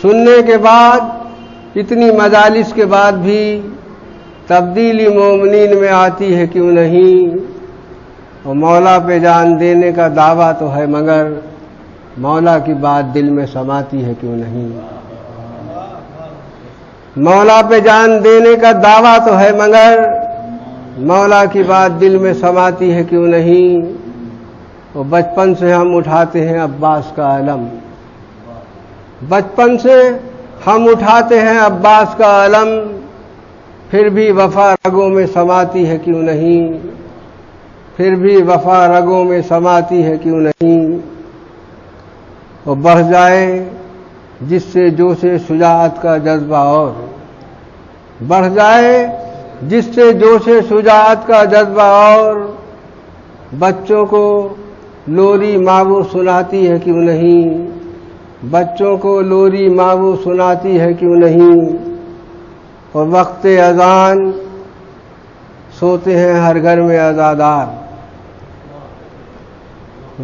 سننے کے بعد اتنی مجالس کے بعد بھی تبدیلی مومنین میں آتی ہے کیوں نہیں؟ اور مولا پہ جان دینے کا دعویٰ تو ہے مگر مولا کی بات دل میں سماتی ہے کیوں نہیں؟ مولا پہ جان دینے کا دعویٰ تو ہے مگر مولا کی بات دل میں سماتی ہے کیوں نہیں؟ وہ بچپن سے ہم اٹھاتے ہیں عباس کا علم، بچپن سے ہم اٹھاتے ہیں عباس کا علم، پھر بھی وفا رگوں میں سماتی ہے کیوں نہیں؟ پھر بھی وفا رگوں میں سماتی ہے کیوں نہیں؟ وہ بڑھ جائے جس سے جوش شجاعت کا جذبہ اور بڑھ جائے جس سے جوش شجاعت کا جذبہ اور بچوں کو لوری ماں وہ سناتی ہے کیوں نہیں؟ بچوں کو لوری ماں وہ سناتی ہے کیوں نہیں؟ اور وقت اذان سوتے ہیں ہر گھر میں عزادار،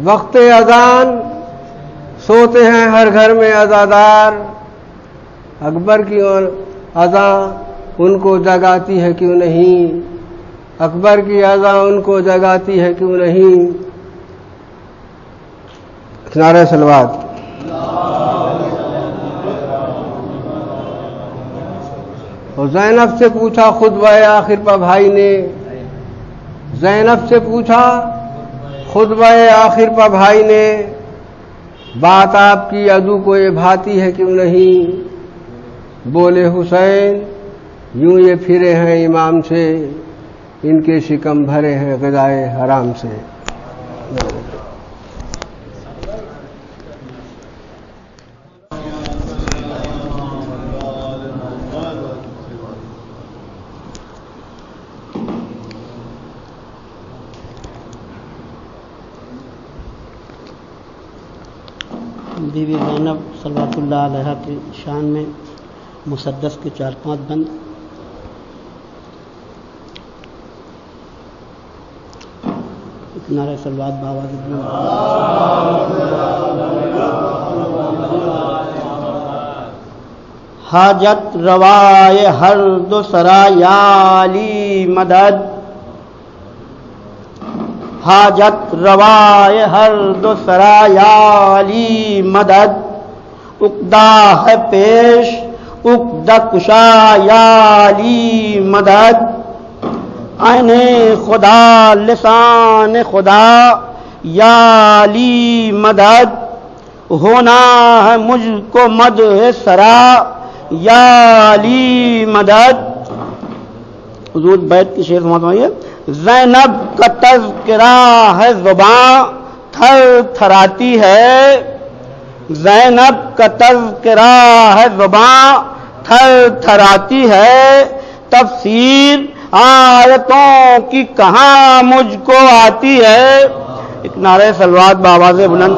وقت اذان سوتے ہیں ہر گھر میں عزادار، اکبر کی اذان ان کو جگاتی ہے کیوں نہیں؟ اکبر کی اذان ان کو جگاتی ہے کیوں نہیں؟ نعرہ صلوات۔ اور زینب سے پوچھا خطبہ آخر پر بھائی نے، زینب سے پوچھا خطبہ آخر پر بھائی نے، بات آپ کی عدو کو یہ بھاتی ہے کیوں نہیں؟ بولے حسین یوں یہ پھرے ہیں امام سے، ان کے شکم بھرے ہیں غذائے حرام سے۔ بی بی زینب صلوات اللہ علیہ کی شان میں مسدس کے 4-5 بند۔ نعرہ صلوات بآواز بلند۔ حاجت روائے ہر دو سرایالی مدد، حاجت روائے ہر دو سرایالی مدد، عقدہ ہے پیش عقدہ کشایالی مدد، عین خدا لسان خدا یالی مدد، ہونا ہے مجھ کو مدح سرا یالی مدد۔ حضور بیت کی شعر سماعت ہوئی ہے۔ زینب کا تذکرہ ہے زباں تھر تھراتی ہے، زینب کا تذکرہ ہے زباں تھر تھراتی ہے، تفسیر آیتوں کی کہاں مجھ کو آتی ہے۔ ایک نعرہ صلوات بآواز بلند۔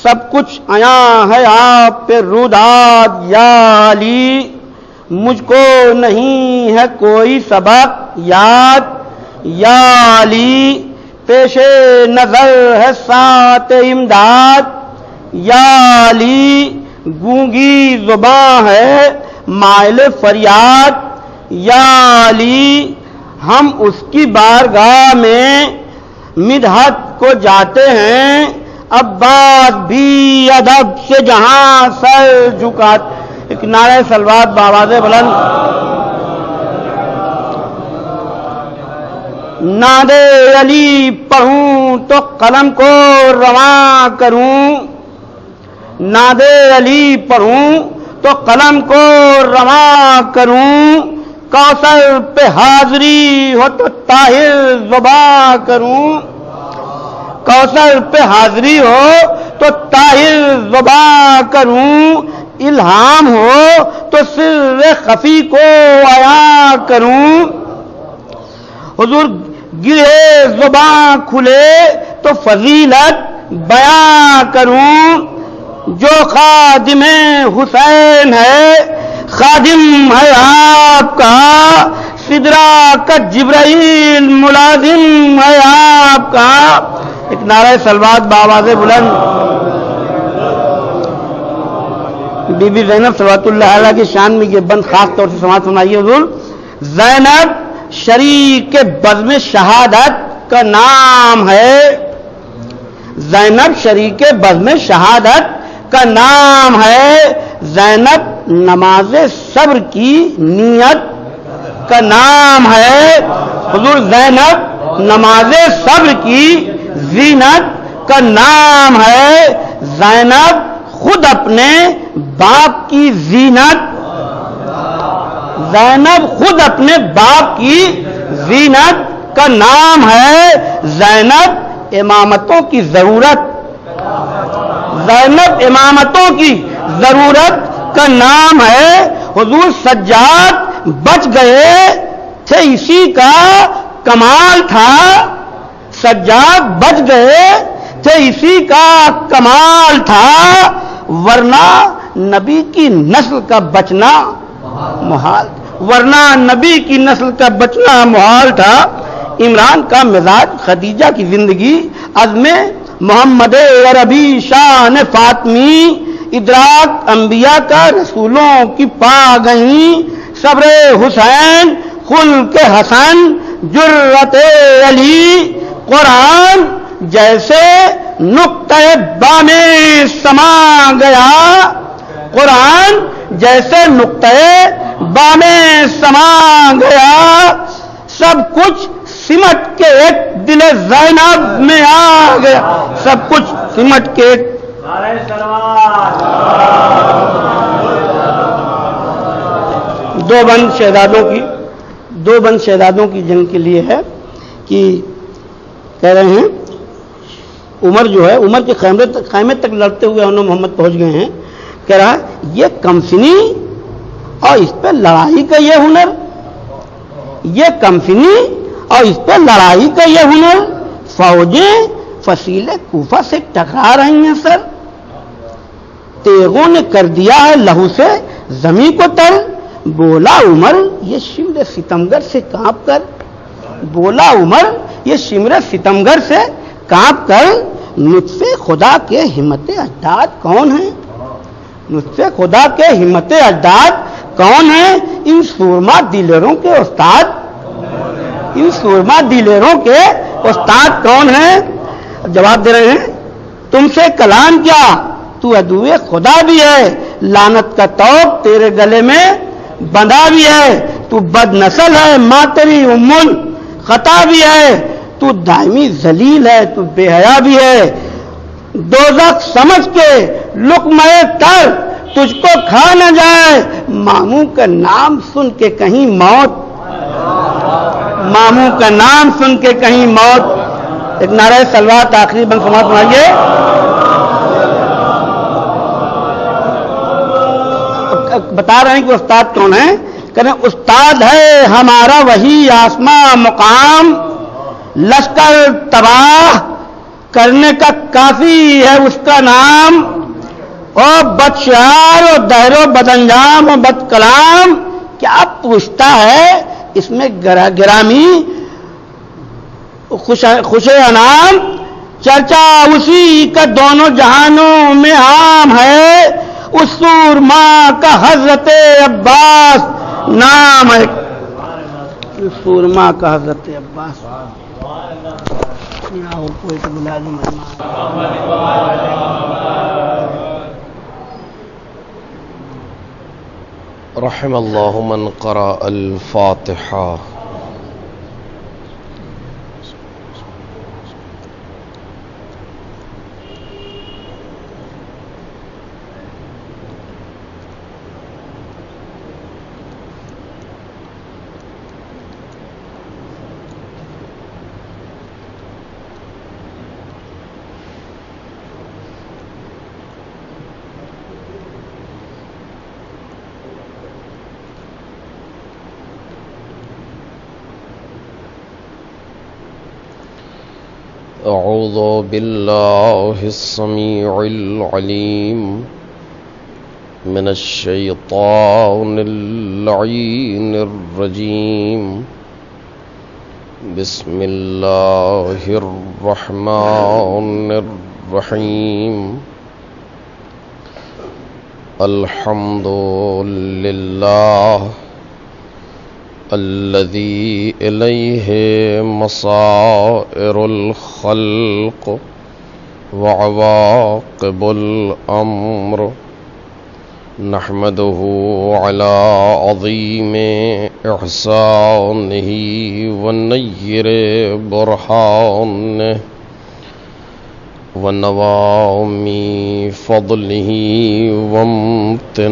سب کچھ عیاں ہے آپ پہ روداد یا علی، مجھ کو نہیں ہے کوئی سبق یاد یا علی، پیش نظر ہے ساتھ امداد یا علی، گونگی زباں ہے مائل فریاد یا علی، ہم اس کی بارگاہ میں مدحت کو جاتے ہیں، عباس بھی ادب سے جہاں سر جھکات۔ ایک نعرہ صلوات بآواز بلند۔ ناد علی پڑھوں تو قلم کو رواں کروں، ناد علی پڑھوں تو قلم کو رواں کروں، کوثر پہ حاضری ہو تو طاہر زباں کروں، کوثر پہ حاضری ہو تو طاہر زباں کروں، الہام ہو تو سر خفی کو عیاں کروں، حضور گرے زباں کھلے تو فضیلت بیاں کروں، جو خادم حسین ہے خادم ہے آپ کا، سدرا کا جبرائیل ملازم ہے آپ کا، ایک نعرہ سلوات بآواز بلند. بی بی زینب صلوات اللہ علیہ کی شان میں یہ بند خاص طور سے سماعت فرمائیے حضور. زینب شریک بزم شہادت کا نام ہے. زینب شریک بزم شہادت کا نام ہے. زینب نماز صبر کی نیت کا نام ہے. حضور زینب نماز صبر کی زینت کا نام ہے. زینب خود اپنے باپ کی زینت. زینب خود اپنے باپ کی زینت کا نام ہے. زینب امامتوں کی ضرورت. زینب امامتوں کی ضرورت کا نام ہے. حضور سجاد بچ گئے تھے اسی کا کمال تھا. سجاد بچ گئے تھے اسی کا کمال تھا. ورنہ نبی کی نسل کا بچنا محال. ورنہ نبی کی نسل کا بچنا محال تھا. عمران کا مزاج خدیجہ کی زندگی عزم محمد عربی شان فاطمی ادراک انبیاء کا رسولوں کی پا گئیں. صبر حسین خلق حسن جرت علی. قرآن جیسے نقطہ با میں سما گیا. قرآن جیسے نقطہ با میں سما گیا. سب کچھ سمٹ کے ایک دل زینب میں آ گیا. سب کچھ سمٹ کے ایک دو بند شہزادوں کی جنگ کے لیے ہے کہ کہہ رہے ہیں عمر جو ہے عمر کے خیمے تک لڑتے ہوئے انہوں محمد پہنچ گئے ہیں. کہہ رہا یہ کمسنی اور اس پہ لڑائی کا یہ ہنر. یہ کمسنی اور اس پہ لڑائی کا یہ ہنر. فوجیں فصیل کوفہ سے ٹکرا رہی ہیں سر. تیغوں نے کر دیا ہے لہو سے زمین کو تل. بولا عمر یہ شمر ستمگر سے کانپ کر. بولا عمر یہ شمر ستمگر سے کانپ کر. نطفے خدا کے ہمت اجداد کون ہیں؟ نطفے خدا کے ہمت اجداد کون ہیں؟ ان سورما دلیروں کے استاد. ان سورما دلیروں کے استاد کون ہیں؟ جواب دے رہے ہیں تم سے کلام کیا تو عدوے خدا بھی ہے. لعنت کا توق تیرے گلے میں بندھا بھی ہے. تو بد نسل ہے ماں تیری امن خطا بھی ہے. تو دائمی ذلیل ہے. تو بے حیا بھی ہے. دوزخ سمجھ کے لقمہ تر تجھ کو کھا نہ جائے. ماموں کا نام سن کے کہیں موت. ماموں کا نام سن کے کہیں موت. ایک نعرہ سلوات آخری بند سماعت فرمائیے. بتا رہے ہیں کہ استاد کون ہے. کہتے ہیں استاد ہے ہمارا وہی آسماں مقام. لشکر تباہ کرنے کا کافی ہے اس کا نام. اور بدشعار و دہر و بدانجام و بد کلام. کیا پوچھتا ہے اس میں گرامی خوش انعام. چرچا اسی کا دونوں جہانوں میں عام ہے. اس سورما کا حضرت عباس نام ہے. سورما کا حضرت عباس. کوئی تو ملازم رحم اللہ من قرأ الفاتحہ. اعوذ باللہ السمیع العلیم من الشیطان اللعین الرجیم. بسم الله الرحمن الرحيم الحمد لله الذي إليه مصائر الخلق وعواقب الأمر نحمده على عظيم إحسانه ونير برهانه ونوام فضله وامتنانه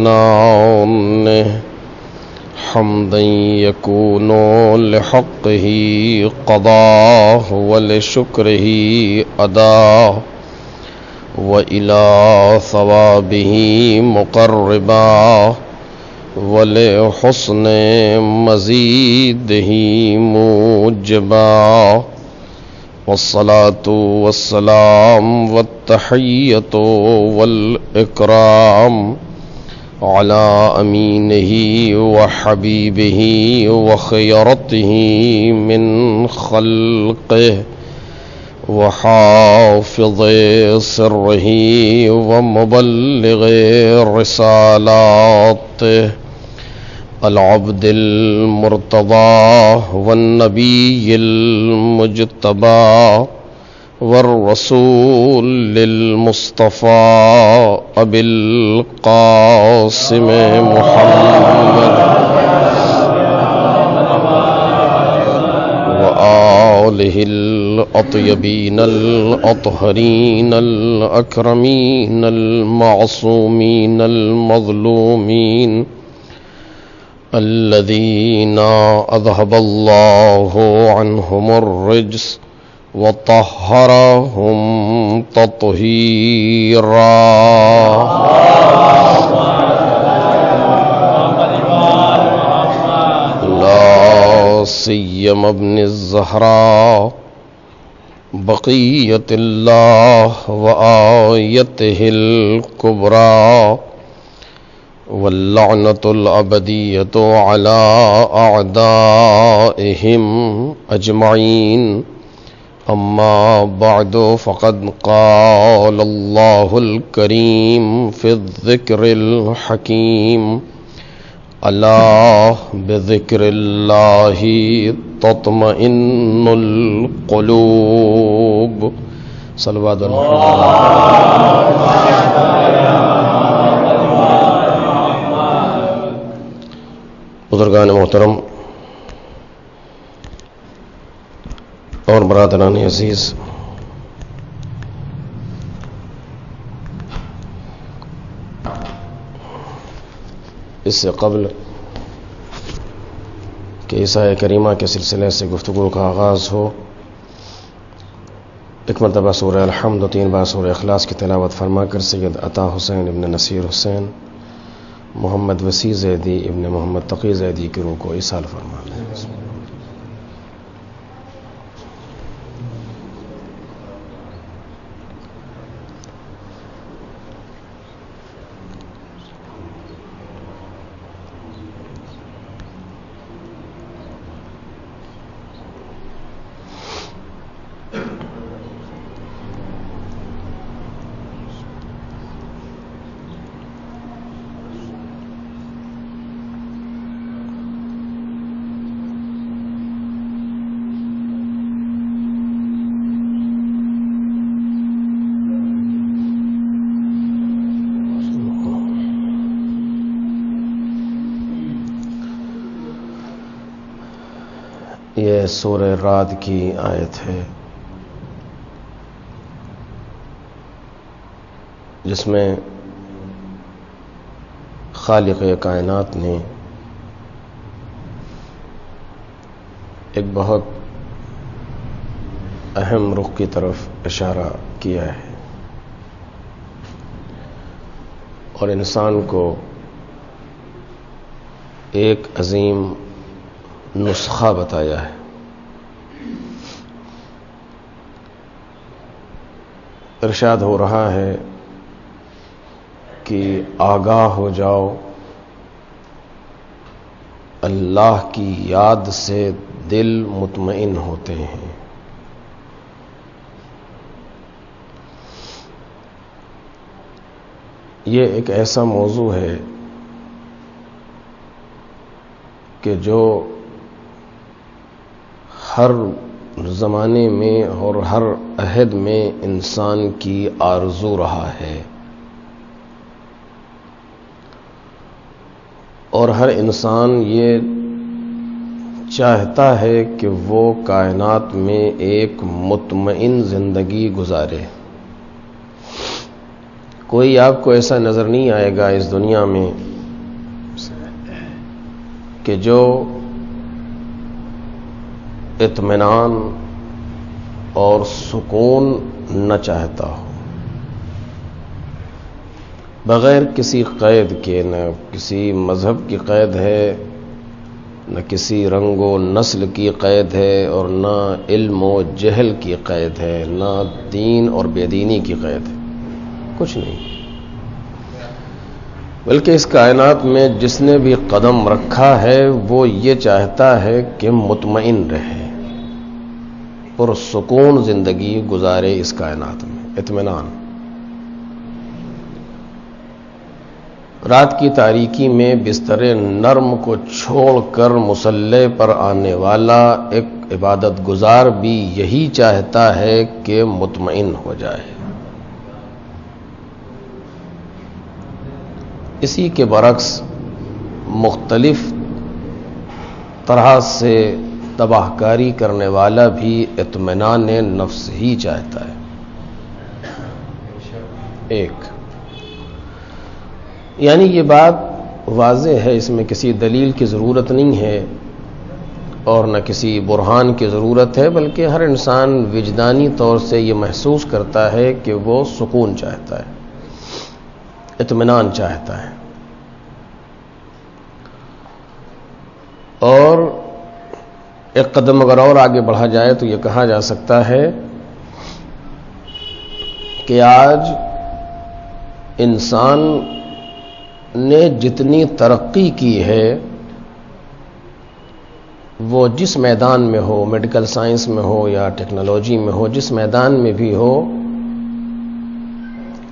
حمدا يكون لحقه قضاء ولشكره أداء وإلى ثوابه مقربا ولحسن مزيده موجبا والصلاة والسلام والتحية والإكرام على أمينه وحبيبه وخيرته من خلقه وحافظ سره ومبلغ رسالاته العبد المرتضى والنبي المجتبى والرسول المصطفى أبي القاسم محمد وآله الأطيبين الأطهرين الأكرمين المعصومين المظلومين الذين أذهب الله عنهم الرجس وطهرهم تطهيرا لا سيما ابن الزهراء بقية الله وآيته الكبرى واللعنة الأبدية على أعدائهم أجمعين أما بعد فقد قال الله الكريم في الذكر الحكيم ألا بذكر الله تطمئن القلوب صلوات بزرگان محترم اور برادران عزیز، اس سے قبل کہ عیسیٰ کریمہ کے سلسلے سے گفتگو کا آغاز ہو، ایک مرتبہ سورہ الحمد و 3 بار سورہ اخلاص کی تلاوت فرما کر سید عطا حسین ابن نصیر حسین محمد وسیع زیدی ابن محمد تقی زیدی کی روح کو ایصال فرما لیں۔ یہ سورہ رعد کی آیت ہے جس میں خالق کائنات نے ایک بہت اہم رخ کی طرف اشارہ کیا ہے اور انسان کو ایک عظیم نسخہ بتایا ہے۔ ارشاد ہو رہا ہے کہ آگاہ ہو جاؤ اللہ کی یاد سے دل مطمئن ہوتے ہیں۔ یہ ایک ایسا موضوع ہے کہ جو ہر زمانے میں اور ہر عہد میں انسان کی آرزو رہا ہے، اور ہر انسان یہ چاہتا ہے کہ وہ کائنات میں ایک مطمئن زندگی گزارے۔ کوئی آپ کو ایسا نظر نہیں آئے گا اس دنیا میں کہ جو اطمینان اور سکون نہ چاہتا ہو، بغیر کسی قید کے، نہ کسی مذہب کی قید ہے، نہ کسی رنگ و نسل کی قید ہے، اور نہ علم و جہل کی قید ہے، نہ دین اور بے دینی کی قید ہے، کچھ نہیں۔ بلکہ اس کائنات میں جس نے بھی قدم رکھا ہے وہ یہ چاہتا ہے کہ مطمئن رہے، پرسکون زندگی گزارے اس کائنات میں، اطمینان۔ رات کی تاریکی میں بستر نرم کو چھوڑ کر مصلی پر آنے والا ایک عبادت گزار بھی یہی چاہتا ہے کہ مطمئن ہو جائے۔ اسی کے برعکس مختلف طرح سے تباہ کاری کرنے والا بھی اطمینان نفس ہی چاہتا ہے۔ ایک یعنی یہ بات واضح ہے، اس میں کسی دلیل کی ضرورت نہیں ہے اور نہ کسی برہان کی ضرورت ہے، بلکہ ہر انسان وجدانی طور سے یہ محسوس کرتا ہے کہ وہ سکون چاہتا ہے، اطمینان چاہتا ہے۔ اور ایک قدم اگر اور آگے بڑھا جائے تو یہ کہا جا سکتا ہے کہ آج انسان نے جتنی ترقی کی ہے وہ جس میدان میں ہو، میڈیکل سائنس میں ہو یا ٹیکنالوجی میں ہو، جس میدان میں بھی ہو،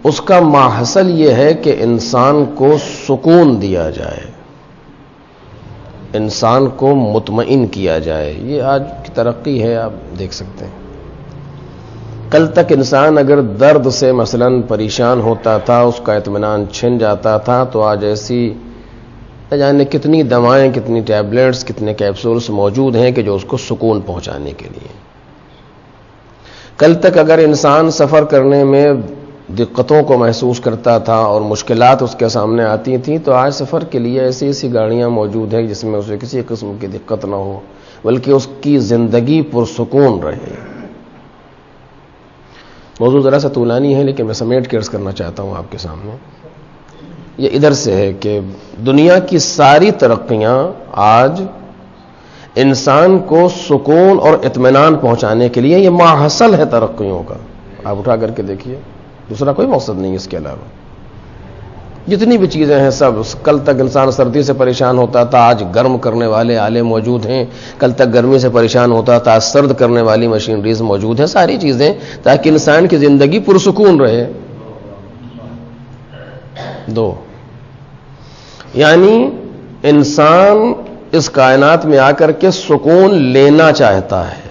اس کا ماحصل یہ ہے کہ انسان کو سکون دیا جائے، انسان کو مطمئن کیا جائے۔ یہ آج کی ترقی ہے، آپ دیکھ سکتے ہیں۔ کل تک انسان اگر درد سے مثلا پریشان ہوتا تھا، اس کا اطمینان چھن جاتا تھا، تو آج ایسی نہ جانے کتنی دوائیں، کتنی ٹیبلٹس، کتنے کیپسولز موجود ہیں کہ جو اس کو سکون پہنچانے کے لیے۔ کل تک اگر انسان سفر کرنے میں دقتوں کو محسوس کرتا تھا اور مشکلات اس کے سامنے آتی تھیں، تو آج سفر کے لیے ایسی ایسی گاڑیاں موجود ہیں جس میں اسے کسی قسم کی دقت نہ ہو، بلکہ اس کی زندگی پرسکون رہے۔ موضوع ذرا سا طولانی ہے، لیکن میں سمیٹ کے عرض کرنا چاہتا ہوں آپ کے سامنے۔ یہ ادھر سے ہے کہ دنیا کی ساری ترقیاں آج انسان کو سکون اور اطمینان پہنچانے کے لیے، یہ ماحصل ہے ترقیوں کا۔ آپ اٹھا کر کے دیکھیے، دوسرا کوئی مقصد نہیں اس کے علاوہ۔ جتنی بھی چیزیں ہیں سب، کل تک انسان سردی سے پریشان ہوتا تھا، آج گرم کرنے والے آلے موجود ہیں۔ کل تک گرمی سے پریشان ہوتا تھا، آج سرد کرنے والی مشینریز موجود ہیں۔ ساری چیزیں تاکہ انسان کی زندگی پرسکون رہے۔ دو یعنی انسان اس کائنات میں آ کر کے سکون لینا چاہتا ہے،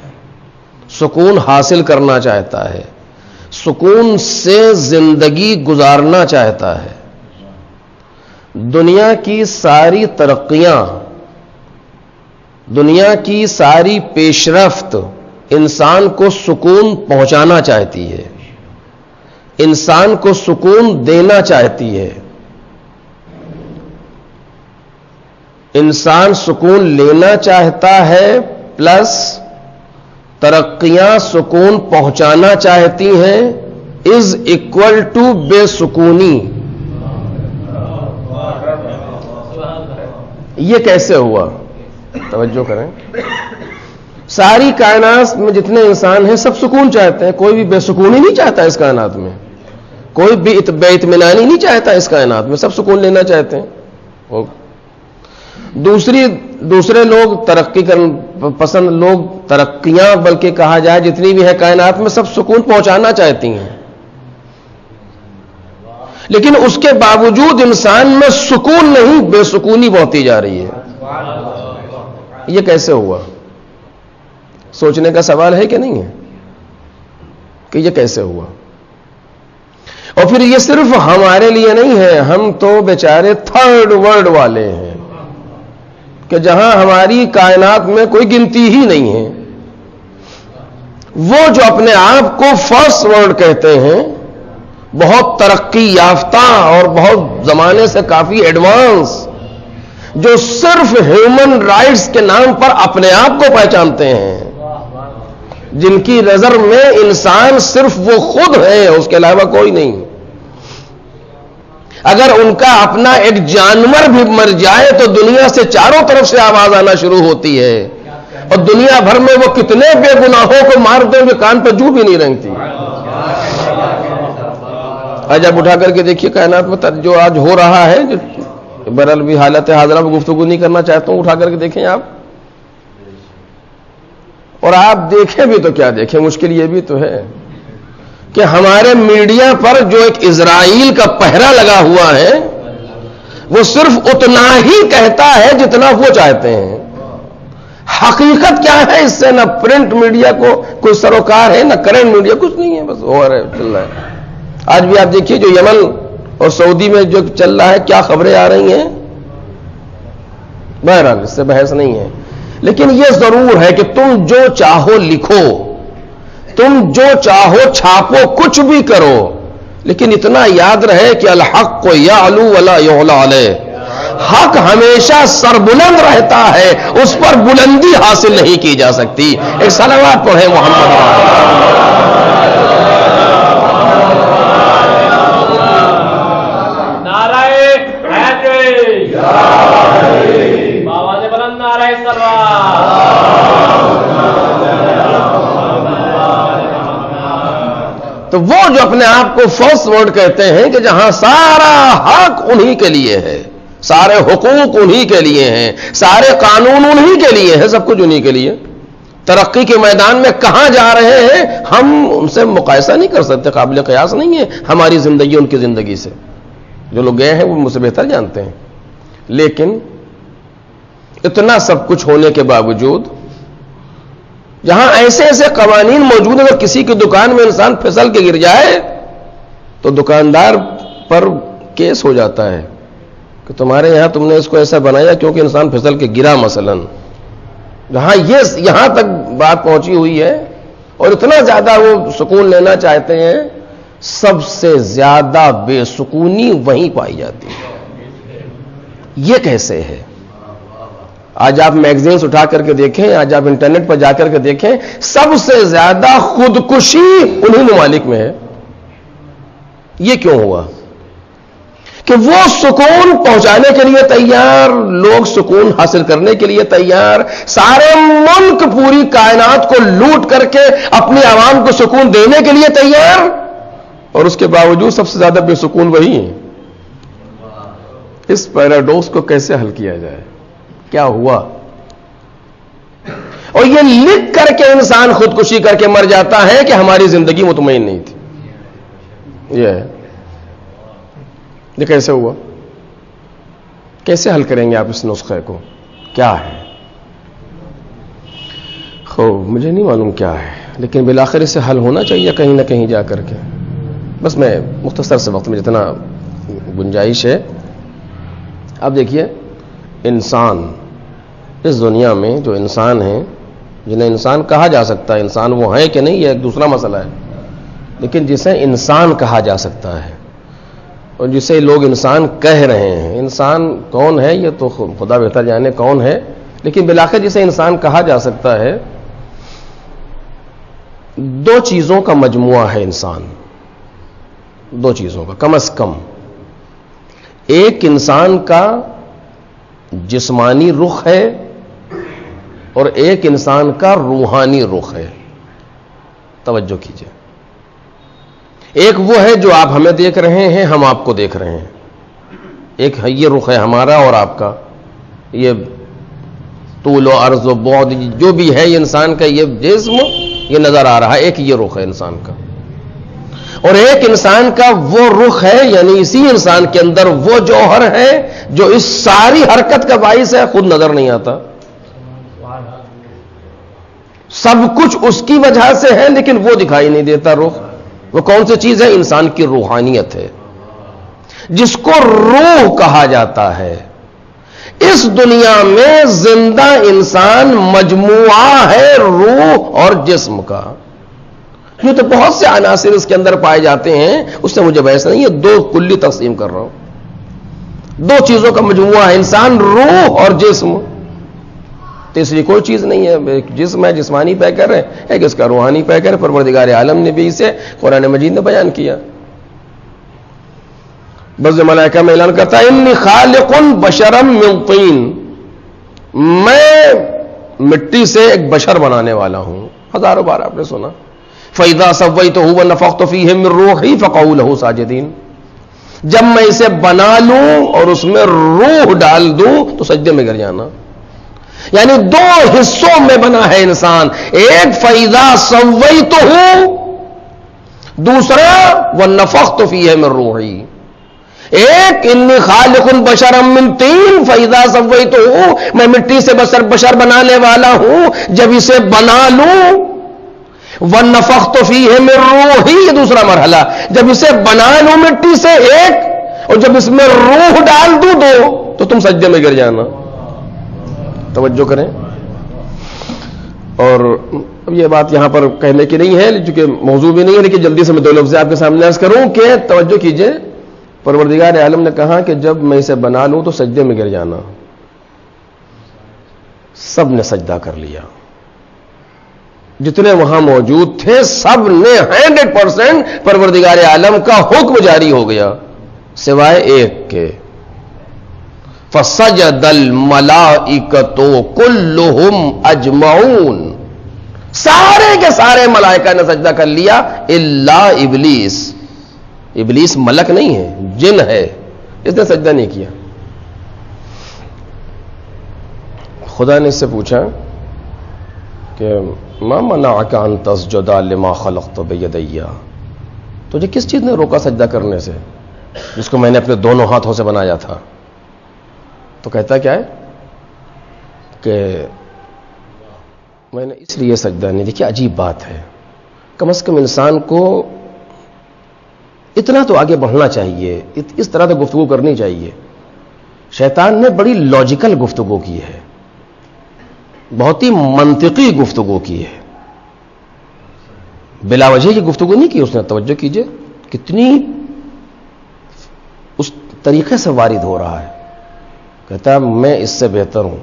سکون حاصل کرنا چاہتا ہے، سکون سے زندگی گزارنا چاہتا ہے۔ دنیا کی ساری ترقیاں، دنیا کی ساری پیش رفت انسان کو سکون پہنچانا چاہتی ہے، انسان کو سکون دینا چاہتی ہے۔ انسان سکون لینا چاہتا ہے، پلس ترقیاں سکون پہنچانا چاہتی ہیں، از اکول ٹو بے سکونی۔ یہ کیسے ہوا؟ توجہ کریں۔ ساری کائنات میں جتنے انسان ہیں سب سکون چاہتے ہیں، کوئی بھی بے سکونی نہیں چاہتا اس کائنات میں، کوئی بھی بے اطمینانی نہیں چاہتا اس کائنات میں، سب سکون لینا چاہتے ہیں۔ دوسرے لوگ ترقی پسند لوگ ترقیاں بلکہ کہا جائے جتنی بھی ہے کائنات میں سب سکون پہنچانا چاہتی ہیں، لیکن اس کے باوجود انسان میں سکون نہیں، بے سکونی بڑھتی جا رہی ہے۔ یہ کیسے ہوا؟ سوچنے کا سوال ہے کہ نہیں ہے کہ یہ کیسے ہوا؟ اور پھر یہ صرف ہمارے لیے نہیں ہے، ہم تو بیچارے تھرڈ ورلڈ والے ہیں کہ جہاں ہماری کائنات میں کوئی گنتی ہی نہیں ہے، وہ جو اپنے آپ کو فرسٹ ورلڈ کہتے ہیں، بہت ترقی یافتہ اور بہت زمانے سے کافی ایڈوانس، جو صرف ہیومن رائٹس کے نام پر اپنے آپ کو پہچانتے ہیں، جن کی نظر میں انسان صرف وہ خود ہے، اس کے علاوہ کوئی نہیں۔ اگر ان کا اپنا ایک جانور بھی مر جائے تو دنیا سے چاروں طرف سے آواز آنا شروع ہوتی ہے، اور دنیا بھر میں وہ کتنے بے گناہوں کو مار دیں کہ کان پہ جو بھی نہیں رنگتی۔ آج آپ اٹھا کر کے دیکھیے کائنات میں جو آج ہو رہا ہے، جو بہرحال بھی حالت حاضرہ میں گفتگو نہیں کرنا چاہتا ہوں، اٹھا کر کے دیکھیں آپ، اور آپ دیکھیں بھی تو کیا دیکھیں، مشکل یہ بھی تو ہے کہ ہمارے میڈیا پر جو ایک اسرائیل کا پہرا لگا ہوا ہے، وہ صرف اتنا ہی کہتا ہے جتنا وہ چاہتے ہیں۔ حقیقت کیا ہے اس سے نہ پرنٹ میڈیا کو کوئی سروکار ہے، نہ کرنٹ میڈیا، کچھ نہیں ہے، بس ہو رہا ہے، چل رہا ہے۔ آج بھی آپ دیکھیے جو یمن اور سعودی میں جو چل رہا ہے، کیا خبریں آ رہی ہیں، بہرحال اس سے بحث نہیں ہے، لیکن یہ ضرور ہے کہ تم جو چاہو لکھو، تم جو چاہو چھاپو، کچھ بھی کرو، لیکن اتنا یاد رہے کہ الحق یعلو ولا یعلی علیہ، حق ہمیشہ سربلند رہتا ہے، اس پر بلندی حاصل نہیں کی جا سکتی۔ ایک صلوات پڑھیں محمد۔ تو وہ جو اپنے آپ کو فرسٹ ورلڈ کہتے ہیں کہ جہاں سارا حق انہی کے لیے ہے، سارے حقوق انہی کے لیے ہیں، سارے قانون انہی کے لیے ہیں، سب کچھ انہی کے لیے، ترقی کے میدان میں کہاں جا رہے ہیں ہم ان سے مقایسہ نہیں کر سکتے، قابل قیاس نہیں ہے ہماری زندگی ان کی زندگی سے۔ جو لوگ گئے ہیں وہ مجھ سے بہتر جانتے ہیں، لیکن اتنا سب کچھ ہونے کے باوجود جہاں ایسے ایسے قوانین موجود ہیں، اگر کسی کی دکان میں انسان پھسل کے گر جائے تو دکاندار پر کیس ہو جاتا ہے کہ تمہارے یہاں تم نے اس کو ایسا بنایا کیونکہ انسان پھسل کے گرا مثلا۔ جہاں یہ یہاں تک بات پہنچی ہوئی ہے، اور اتنا زیادہ وہ سکون لینا چاہتے ہیں، سب سے زیادہ بے سکونی وہیں پائی جاتی ہے۔ یہ کیسے ہے؟ آج آپ میگزینز اٹھا کر کے دیکھیں، آج آپ انٹرنیٹ پر جا کر کے دیکھیں، سب سے زیادہ خودکشی انہی ممالک میں ہے۔ یہ کیوں ہوا؟ کہ وہ سکون پہنچانے کے لیے تیار، لوگ سکون حاصل کرنے کے لیے تیار، سارے ملک پوری کائنات کو لوٹ کر کے اپنی عوام کو سکون دینے کے لیے تیار، اور اس کے باوجود سب سے زیادہ بے سکون وہی ہیں۔ اس پیراڈوکس کو کیسے حل کیا جائے؟ کیا ہوا؟ اور یہ لکھ کر کے انسان خودکشی کر کے مر جاتا ہے کہ ہماری زندگی مطمئن نہیں تھی۔ یہ ہے، یہ کیسے ہوا؟ کیسے حل کریں گے آپ اس نسخے کو؟ کیا ہے؟ مجھے نہیں معلوم کیا ہے، لیکن بالآخر اس سے حل ہونا چاہیے کہیں نہ کہیں جا کر کے۔ بس میں مختصر سے وقت میں جتنا گنجائش ہے، اب دیکھیے انسان اس دنیا میں جو انسان ہیں، جنہیں انسان کہا جا سکتا ہے، انسان وہ ہیں کہ نہیں یہ ایک دوسرا مسئلہ ہے، لیکن جسے انسان کہا جا سکتا ہے اور جسے لوگ انسان کہہ رہے ہیں، انسان کون ہے یہ تو خدا بہتر جانے کون ہے، لیکن بالآخر جسے انسان کہا جا سکتا ہے، دو چیزوں کا مجموعہ ہے انسان، دو چیزوں کا کم از کم۔ ایک انسان کا جسمانی رخ ہے اور ایک انسان کا روحانی رخ ہے۔ توجہ کیجئے، ایک وہ ہے جو آپ ہمیں دیکھ رہے ہیں، ہم آپ کو دیکھ رہے ہیں، ایک یہ رخ ہے ہمارا اور آپ کا، یہ طول و عرض و بعد جو بھی ہے یہ انسان کا یہ جسم یہ نظر آ رہا ہے، ایک یہ رخ ہے انسان کا، اور ایک انسان کا وہ رخ ہے، یعنی اسی انسان کے اندر وہ جوہر ہے جو اس ساری حرکت کا باعث ہے، خود نظر نہیں آتا، سب کچھ اس کی وجہ سے ہے لیکن وہ دکھائی نہیں دیتا رخ۔ وہ کون سی چیز ہے؟ انسان کی روحانیت ہے، جس کو روح کہا جاتا ہے۔ اس دنیا میں زندہ انسان مجموعہ ہے روح اور جسم کا، یہ تو بہت سے عناصر اس کے اندر پائے جاتے ہیں، اس سے مجھے بحث نہیں ہے، دو کلی تقسیم کر رہا ہوں، دو چیزوں کا مجموعہ ہے انسان، روح اور جسم، تیسری کوئی چیز نہیں ہے۔ ایک جسم ہے، جسمانی پیکر ہے، ایک اس کا روحانی پیکر ہے، پروردگار عالم نے بھی اسے قرآن مجید نے بیان کیا۔ بعض ملائکہ میں اعلان کرتا ہے انی خالق بشرا من طین، میں مٹی سے ایک بشر بنانے والا ہوں، ہزاروں بار آپ نے سنا۔ فَإِذَا سَوَّيْتُهُ وَنَفَخْتُ فِيهِ مِن رُوحِي فَقَعُوا لَهُ سَاجِدِينَ، جب میں اسے بنا لوں اور اس میں روح ڈال دوں تو سجدے میں گر جانا۔ یعنی دو حصوں میں بنا ہے انسان، ایک فَإِذَا سَوَّيْتُهُ، دوسرا وَنَفَخْتُ فِيهِ مِن رُوحِي۔ ایک انی خالق بشرا من طین فاذا سویتہ، میں مٹی سے بشر بنانے والا ہوں، جب اسے بنا لوں، ونفخت فیہ من روحی، یہ دوسرا مرحلہ، جب اسے بنا لوں مٹی سے ایک، اور جب اس میں روح ڈال دوں دو، تو تم سجدے میں گر جانا۔ توجہ کریں، اور اب یہ بات یہاں پر کہنے کی نہیں ہے چونکہ موضوع بھی نہیں ہے، لیکن جلدی سے میں دو لفظ آپ کے سامنے عرض کروں کہ توجہ کیجئے، پروردگار عالم نے کہا کہ جب میں اسے بنا لوں تو سجدے میں گر جانا، سب نے سجدہ کر لیا، جتنے وہاں موجود تھے سب نے 100% پروردگار عالم کا حکم جاری ہو گیا سوائے ایک کے، فسجد الملائکۃ کلہم اجمعون، سارے کے سارے ملائکہ نے سجدہ کر لیا الا ابلیس، ابلیس ملک نہیں ہے، جن ہے، اس نے سجدہ نہیں کیا۔ خدا نے اس سے پوچھا کہ ما منعک ان تسجد لما خلقت بیدی، تجھے کس چیز نے روکا سجدہ کرنے سے جس کو میں نے اپنے دونوں ہاتھوں سے بنایا تھا؟ تو کہتا کیا ہے کہ میں نے اس لیے سجدہ نہیں۔ دیکھیے عجیب بات ہے، کم از کم انسان کو اتنا تو آگے بڑھنا چاہیے، اس طرح تو گفتگو کرنی چاہیے۔ شیطان نے بڑی لاجیکل گفتگو کی ہے، بہت ہی منطقی گفتگو کی ہے، بلا وجہ کی گفتگو نہیں کی اس نے۔ توجہ کیجئے کتنی اس طریقے سے وارد ہو رہا ہے، کہتا ہے میں اس سے بہتر ہوں،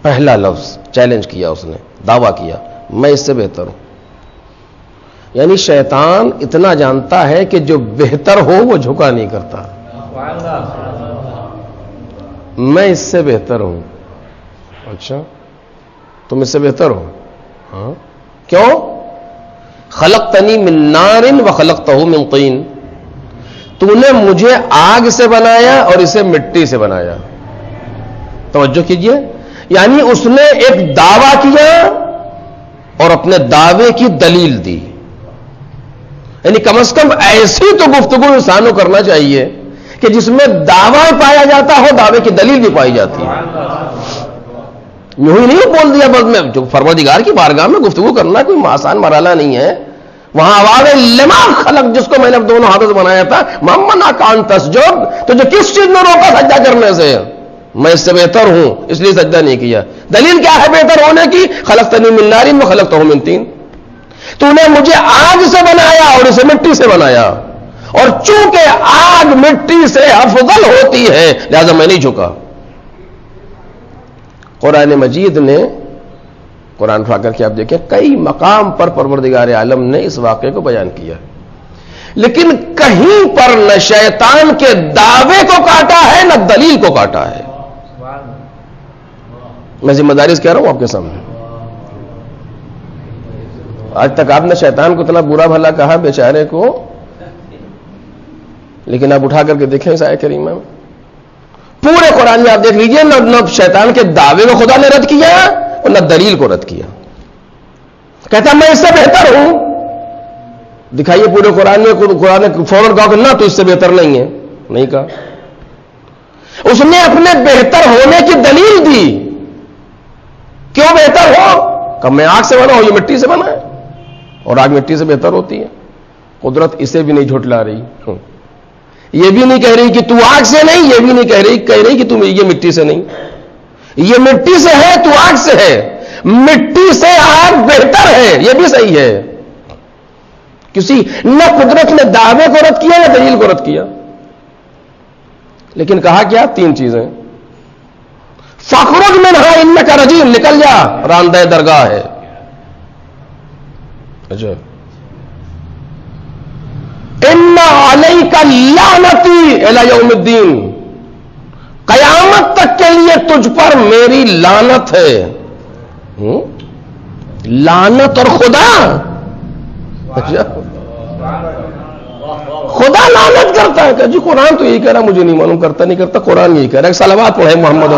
پہلا لفظ چیلنج کیا اس نے، دعویٰ کیا میں اس سے بہتر ہوں۔ یعنی شیطان اتنا جانتا ہے کہ جو بہتر ہو وہ جھکا نہیں کرتا، میں اس سے بہتر ہوں۔ اچھا تم اس سے بہتر ہو؟ ہاں کیوں؟ خلقتنی من نار وخلقتہ من طین، تو نے مجھے آگ سے بنایا اور اسے مٹی سے بنایا۔ توجہ کیجئے، یعنی اس نے ایک دعویٰ کیا اور اپنے دعوے کی دلیل دی۔ یعنی کم از کم ایسی تو گفتگو انسان کو کرنا چاہیے کہ جس میں دعویٰ پایا جاتا ہو، دعوے کی دلیل بھی پائی جاتی ہے۔ یوں ہی نہیں بول دیا بس میں، جو پروردگار کی بارگاہ میں گفتگو کرنا کوئی آسان مرحلہ نہیں ہے۔ وہاں آواز لما خلق، جس کو میں نے دونوں ہاتھوں سے بنایا تھا، ممنا کان تسجد، تو جو کس چیز نے روکا سجدہ کرنے سے؟ میں اس سے بہتر ہوں اس لیے سجدہ نہیں کیا۔ دلیل کیا ہے بہتر ہونے کی؟ خلقتنی من نار وخلقتہ من طین، تو نے مجھے آگ سے بنایا اور اسے مٹی سے بنایا، اور چونکہ آگ مٹی سے افضل ہوتی ہے لہذا میں نہیں جھکا۔ قرآن مجید نے، قرآن اٹھا کر کے آپ دیکھیں، کئی مقام پر پروردگار عالم نے اس واقعے کو بیان کیا، لیکن کہیں پر نہ شیطان کے دعوے کو کاٹا ہے نہ دلیل کو کاٹا ہے۔ میں ذمہ داری سے کہہ رہا ہوں آپ کے سامنے، آج تک آپ نے شیطان کو اتنا برا بھلا کہا بیچارے کو، لیکن آپ اٹھا کر کے دیکھیں اس آیت کریمہ میں پورے قرآن میں آپ دیکھ لیجئے، نہ شیطان کے دعوے کو خدا نے رد کیا اور نہ دلیل کو رد کیا. کہتا میں اس سے بہتر ہوں. دکھائیے پورے قرآن میں قرآن نے فوراً کہا کہ نہ تو اس سے بہتر نہیں ہے. نہیں کہا. اس نے اپنے بہتر ہونے کی دلیل دی. کیوں بہتر ہو؟ کہ میں آگ سے بنا ہوں، یہ مٹی سے بنا ہے اور آگ مٹی سے بہتر ہوتی ہے. قدرت اسے بھی نہیں جھٹلا رہی. یہ بھی نہیں کہہ رہی کہ تو آگ سے نہیں، یہ بھی نہیں کہہ رہی کہ تم یہ مٹی سے نہیں. یہ مٹی سے ہے، تو آگ سے ہے. مٹی سے آگ بہتر ہے، یہ بھی صحیح ہے. کسی نہ قدرت نے دعوے کو رد کیا نہ دلیل کو رد کیا. لیکن کہا کیا؟ 3 چیزیں. فخرج منہا انک رجیم، نکل جا، راندہ درگاہ ہے. اچھا. ان علیک لعنتی الی یوم الدین، قیامت تک کے لیے تجھ پر میری لعنت ہے. لعنت اور خدا. اچھا. خدا لعنت کرتا ہے کہ جی قرآن تو یہی کہہ رہا، مجھے نہیں معلوم، کرتا نہیں کرتا، قرآن یہی کہہ رہا ہے. صلوات پڑھے محمد.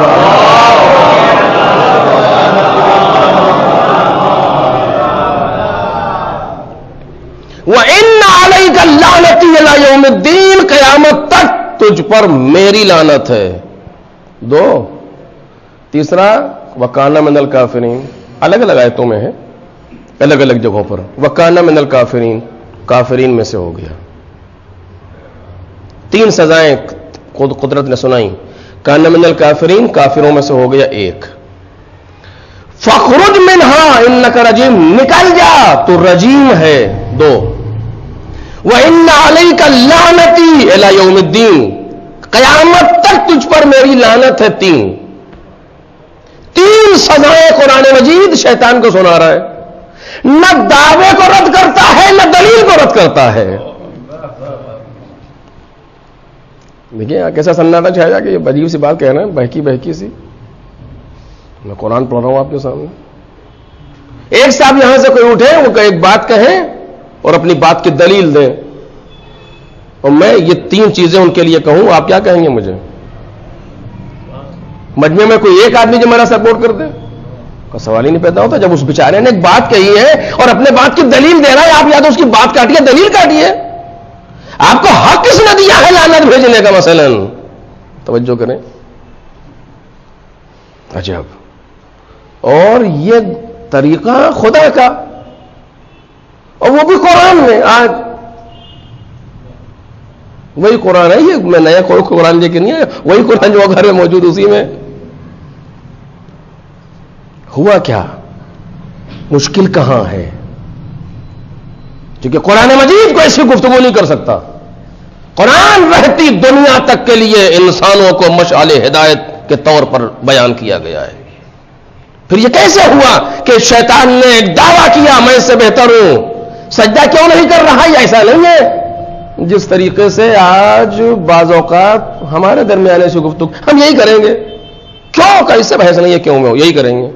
وَإِنَّ عَلَيْكَ اللَّعْنَةِ إِلَى يَوْمِ الدِّينِ، قیامت تک تجھ پر میری لعنت ہے. 2. تیسرا وَكَانَ مِنَ الْكَافِرِينَ، الگ الگ آیتوں میں ہے، الگ الگ جگہوں پر. وَكَانَ مِنَ الْكَافِرِينَ، کافرین میں سے ہو گیا. 3 سزائیں قدرت نے سنائی. کان من الکافرین، کافروں میں سے ہو گیا 1. فخرج منہا انک رجیم، نکل جا تو رجیم ہے. 2. وَإِنَّ عَلَيْكَ اللَّعْنَةِ إِلَى يَوْمِ الدِّينِ، قیامت تک تجھ پر میری لعنت ہے. 3 سزائیں قرآن مجید شیطان کو سنا رہا ہے. نہ دعوے کو رد کرتا ہے نہ دلیل کو رد کرتا ہے. دیکھیں کیسا سناٹا چھایا کہ یہ عجیب سی بات کہہ رہے ہیں، بہکی سی. میں قرآن پڑھ رہا ہوں آپ کے سامنے. ایک صاحب یہاں سے کوئی اٹھے، وہ ایک بات کہیں اور اپنی بات کی دلیل دیں، اور میں یہ 3 چیزیں ان کے لیے کہوں، آپ کیا کہیں گے مجھے؟ مجمع میں کوئی ایک آدمی جو میرا سپورٹ کر دے کا سوال ہی نہیں پیدا ہوتا. جب اس بیچارے نے ایک بات کہی ہے اور اپنے بات کی دلیل دے رہا ہے، آپ یا تو اس کی بات کاٹیے، دلیل کاٹیے. آپ کو حق کس نے دیا ہے لعنت بھیجنے کا؟ مثلا توجہ کریں. عجب. اور یہ طریقہ خدا کا، اور وہ بھی قرآن میں. آج وہی قرآن ہے، یہ میں نیا کوئی قرآن لے کے نہیں آیا، وہی قرآن جو گھر میں موجود، اسی میں. ہوا کیا؟ مشکل کہاں ہے؟ کیونکہ قرآن مجید کو ایسی گفتگو نہیں کر سکتا. قرآن رہتی دنیا تک کے لیے انسانوں کو مشعل ہدایت کے طور پر بیان کیا گیا ہے. پھر یہ کیسے ہوا کہ شیطان نے ایک دعویٰ کیا میں اس سے بہتر ہوں، سجدہ کیوں نہیں کر رہا؟ یہ ایسا نہیں ہے جس طریقے سے آج بعض اوقات ہمارے درمیان ایسی گفتگو ہم یہی کریں گے. کیوں کہ اس سے بحث نہیں ہے، کیوں میں یہی کریں گے.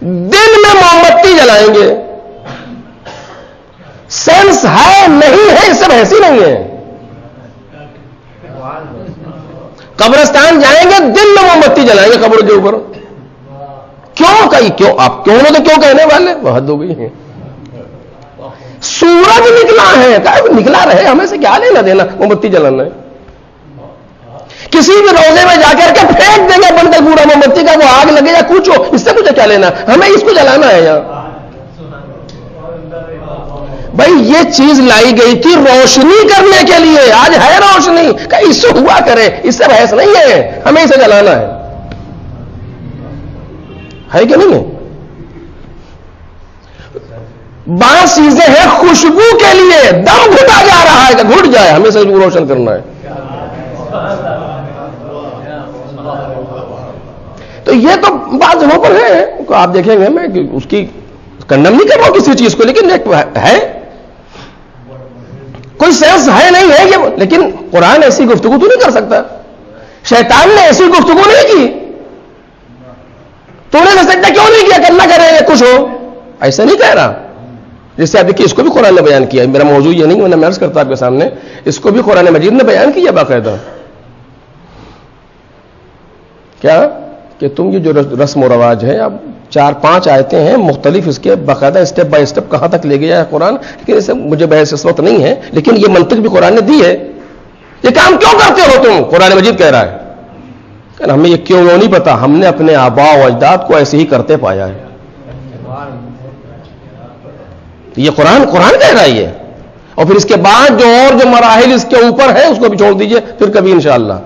دن میں موم بتی جلائیں گے، سینس ہے نہیں ہے، اس سے بحث ہی نہیں ہے. قبرستان جائیں گے، دن میں موم بتی جلائیں گے قبر کے اوپر. کیوں کہیں؟ کیوں آپ کیوں نہ تو کیوں کہنے والے؟ وہ حد ہو گئی ہے. سورج نکلا ہے، نکلا رہے، ہمیں سے کیا لینا دینا موم بتی جلانا ہے. کسی بھی روزے میں جا کر کے پھینک دیں گے بن کر پورا موم بتی کا، وہ آگ لگے یا کچھ ہو، اس سے مجھے کیا لینا، ہمیں اس کو جلانا ہے. یہاں بھائی یہ چیز لائی گئی تھی روشنی کرنے کے لیے، آج ہے روشنی، کہ اس سے ہوا کرے، اس سے بحث نہیں ہے، ہمیں اسے جلانا ہے کہ نہیں ہے؟ بعض چیزیں ہیں خوشبو کے لیے، دم گھٹا جا رہا ہے کہ گھٹ جائے، ہمیں سے روشن کرنا ہے. تو یہ تو بعض جگہوں پر ہے، آپ دیکھیں گے، میں اس کی کنڈم نہیں کر رہا ہوں کسی چیز کو، لیکن ایک ہے، کوئی سینس ہے نہیں ہے یہ. لیکن قرآن ایسی گفتگو تو نہیں کر سکتا. شیطان نے ایسی گفتگو نہیں کی. تو نے سجدہ کیوں نہیں کیا؟ کرنا کرے کچھ ہو، ایسا نہیں کہہ رہا. جس سے آپ دیکھیے اس کو بھی قرآن نے بیان کیا. میرا موضوع یہ نہیں، میں عرض کرتا آپ کے سامنے، اس کو بھی قرآن مجید نے بیان کیا باقاعدہ. کیا کہ تم یہ جو رسم و رواج ہے، اب 4-5 آیتیں ہیں مختلف، اس کے باقاعدہ اسٹیپ بائی اسٹیپ کہاں تک لے گیا ہے قرآن، لیکن اسے مجھے بحث اس وقت نہیں ہے، لیکن یہ منطق بھی قرآن نے دی ہے. یہ کام کیوں کرتے ہو تم؟ قرآن مجید کہہ رہا ہے. ہمیں یہ کیوں نہیں پتا، ہم نے اپنے آباء و اجداد کو ایسے ہی کرتے پایا ہے. یہ قرآن کہہ رہا ہے یہ. اور پھر اس کے بعد جو مراحل اس کے اوپر ہے اس کو بھی چھوڑ دیجئے، پھر کبھی انشاءاللہ.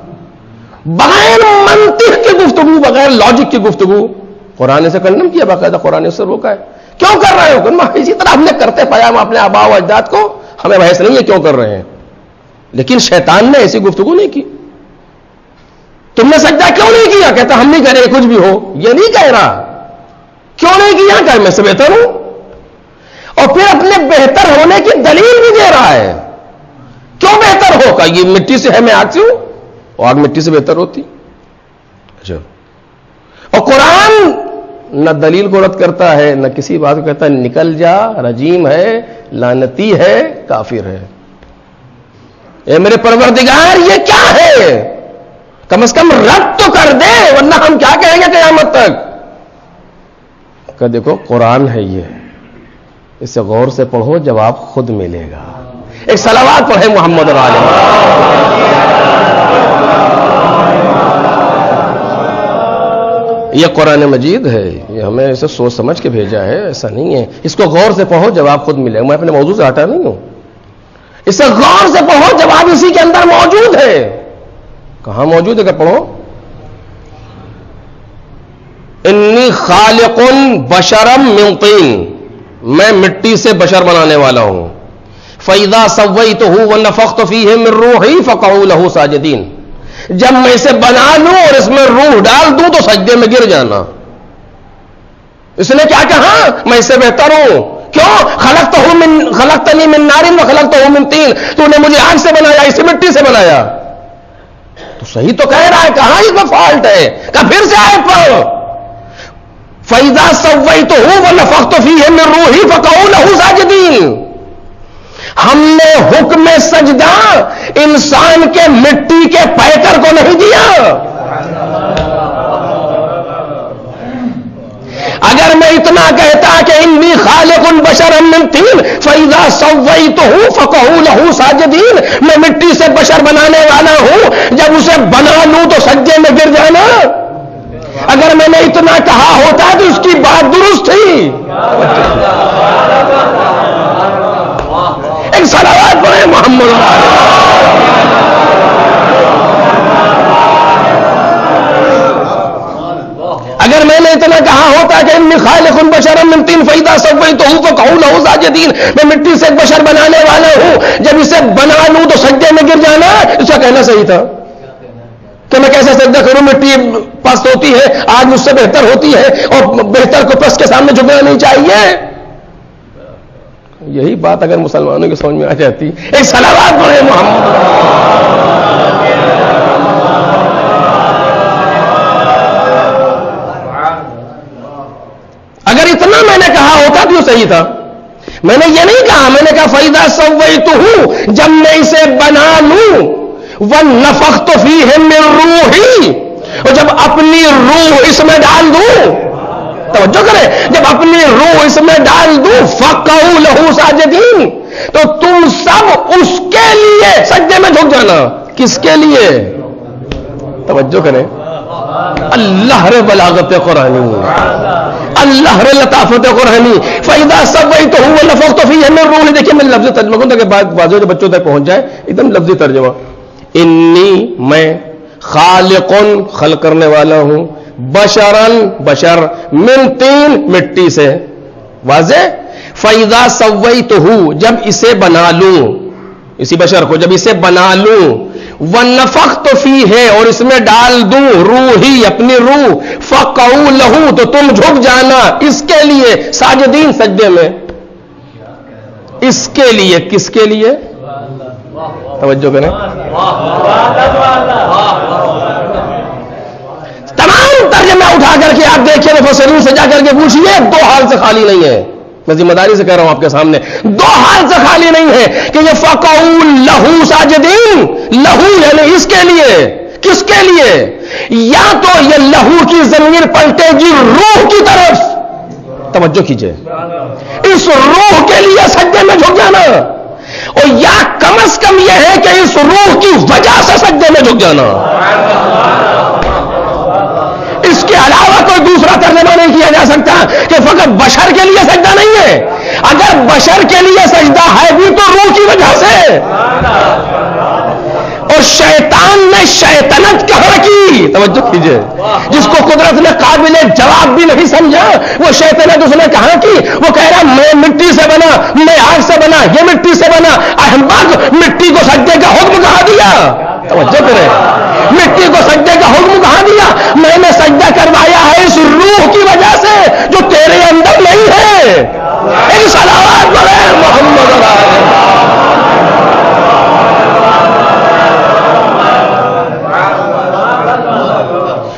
بغیر منطق کی گفتگو، بغیر لاجک کی گفتگو، قرآن سے کنڈم کیا، باقاعدہ قرآن سے روکا ہے. کیوں کر رہے ہو؟ اسی طرح ہم نے کرتے پایا ہم اپنے آباء و اجداد کو، ہمیں بحث نہیں ہے کیوں کر رہے ہیں. لیکن شیطان نے ایسی گفتگو نہیں کی. تم نے سجدہ کیوں نہیں کیا؟ کہتا ہم نہیں کہہ رہے کچھ بھی ہو. یہ نہیں کہہ رہا کیوں نہیں کیا، کہ میں سے بہتر ہوں. اور پھر اپنے بہتر ہونے کی دلیل بھی دے رہا ہے. کیوں بہتر ہو؟ کہ یہ مٹی سے ہے، میں آگ سے ہوں، اور آگ مٹی سے بہتر ہوتی. اچھا، اور قرآن نہ دلیل کو رد کرتا ہے، نہ کسی بات کو کہتا ہے نکل جا، رجیم ہے، لعنتی ہے، کافر ہے. اے میرے پروردگار یہ کیا ہے؟ کم از کم رد تو کر دے، ورنہ ہم کیا کہیں گے قیامت تک؟ کہ دیکھو قرآن ہے یہ، اسے غور سے پڑھو، جواب خود ملے گا. ایک صلوات پڑھے محمد اور آل محمد. یہ قرآن مجید ہے، یہ ہمیں اسے سوچ سمجھ کے بھیجا ہے، ایسا نہیں ہے. اس کو غور سے پڑھو، جواب خود ملے گا. میں اپنے موضوع سے ہٹا نہیں ہوں. اسے غور سے پڑھو، جواب اسی کے اندر موجود ہے. کہاں موجود ہے کہ پڑھو؟ انی خالق بشرا من طین، میں مٹی سے بشر بنانے والا ہوں. فَإِذَا سَوَّيْتُهُ وَنَفَخْتُ فِيهِ مِن رُّوحِي فَقَعُوا لَهُ سَاجِدِينَ. جب میں اسے بنا لوں اور اس میں روح ڈال دوں تو سجدے میں گر جانا. اس نے کیا کہا؟ میں اس سے بہتر ہوں. کیوں؟ خلقتنی من نار وخلقتہ من طین. تو نے مجھے آگ سے بنایا، اسے مٹی سے بنایا. تو صحیح تو کہہ رہا ہے، کہاں اس میں فالٹ ہے؟ کہ پھر سے آیت پڑھو. فَإِذَا سَوَّيْتُهُ وَنَفَخْتُ فِيهِ مِن رُّوحِي فَقَعُوا لَهُ سَاجِدِينَ. ہم نے حکم سجدہ انسان کے مٹی کے پیکر کو نہیں دیا. اگر میں اتنا کہتا کہ انی خالق بشرا من طین فاذا سویتہ فقعوا لہ ساجدین، میں مٹی سے بشر بنانے والا ہوں، جب اسے بنا لوں تو سجدے میں گر جانا. اگر میں نے اتنا کہا ہوتا تو اس کی بات درست تھی. ایک صلوات پڑھیں محمد. اگر میں نے اتنا کہا ہوتا کہ انی خالق بشرا من طین فاذا سویتہ فقعوا لہ ساجدین، میں مٹی سے ایک بشر بنانے والا ہوں، جب اسے بنا لوں تو سجدے میں گر جانا. اس کا کہنا صحیح تھا کہ میں کیسے سجدہ کروں، مٹی پست ہوتی ہے، آج مجھ سے بہتر ہوتی ہے، اور بہتر کو پست کے سامنے جھکنا نہیں چاہیے. یہی بات اگر مسلمانوں کی سمجھ میں آ جاتی. ایک صلوات پڑھے محمد. اگر اتنا میں نے کہا ہوتا تو صحیح تھا. میں نے یہ نہیں کہا، میں نے کہا فَإِذَا سَوَّيْتُهُ، جب میں اسے بنا لوں، وَنَفَخْتُ فِيهِ مِن رُّوحِي، اور جب اپنی روح اس میں ڈال دوں، توجہ کریں، جب اپنی روح اس میں ڈال دوں، فَقَعُوا لَهُ سَاجِدِينَ، تو تم سب اس کے لیے سجدے میں جھک جانا. کس کے لیے؟ توجہ کریں. اللہ رے بلاغت قرآنی، اللہ رے لطافت قرآنی. فَإِذَا سَوَّيْتُهُ وَنَفَخْتُ فِيهِ مِن رُّوحِي. دیکھیں میں لفظ ترجمہ کروں تاکہ بازو جو بچوں تک پہنچ جائے، ایک دم لفظی ترجمہ. انی، میں، خالقن، خلق کرنے والا ہوں، بشرن، بشر، من طین، مٹی سے. واضح. فَإِذَا سَوَّيْتُهُ، جب اسے بنا لوں، اسی بشر کو جب اسے بنا لوں، وَنَفَخْتُ فِيهِ، اور اس میں ڈال دوں روحی، اپنی روح، فَقَعُوا لَهُ، تو تم جھک جانا. اس کے لیے ساجدین، سجدے میں. اس کے لیے، کس کے لیے؟ توجہ کریں. تمام ترجمہ اٹھا کر کے آپ دیکھیں، مفسرین سے جا کر کے پوچھئے، دو حال سے خالی نہیں ہے. میں ذمہ داری سے کہہ رہا ہوں آپ کے سامنے، دو حال سے خالی نہیں ہے کہ یہ فَقَعُوا لَهُ سَاجِدِينَ، لہو یعنی اس کے لیے. کس کے لیے؟ یا تو یہ لہو کی ضمیر پلٹے گی روح کی طرف. توجہ کیجئے, اس روح کے لیے سجدے میں جھک جانا, اور یا کم از کم یہ ہے کہ اس روح کی وجہ سے سجدے میں جھک جانا. اس کے علاوہ کوئی دوسرا ترجمہ نہیں کیا جا سکتا کہ فقط بشر کے لیے سجدہ نہیں ہے. اگر بشر کے لیے سجدہ ہے بھی تو روح کی وجہ سے. اور شیطان نے شیطنت کہاں کی, توجہ کیجئے, جس کو قدرت نے قابل جواب بھی نہیں سمجھا, وہ شیطنت اس نے کہاں کی. وہ کہہ رہا میں مٹی سے بنا, میں آگ سے بنا, یہ مٹی سے بنا. احمق, مٹی کو سجدے کا حکم کہاں دیا؟ توجہ کریں, مٹی کو سجدے کا حکم کہاں دیا؟ میں نے سجدہ کروایا ہے اس روح کی وجہ سے جو تیرے اندر نہیں ہے. ایک صلوات پڑھیں محمد علیہ.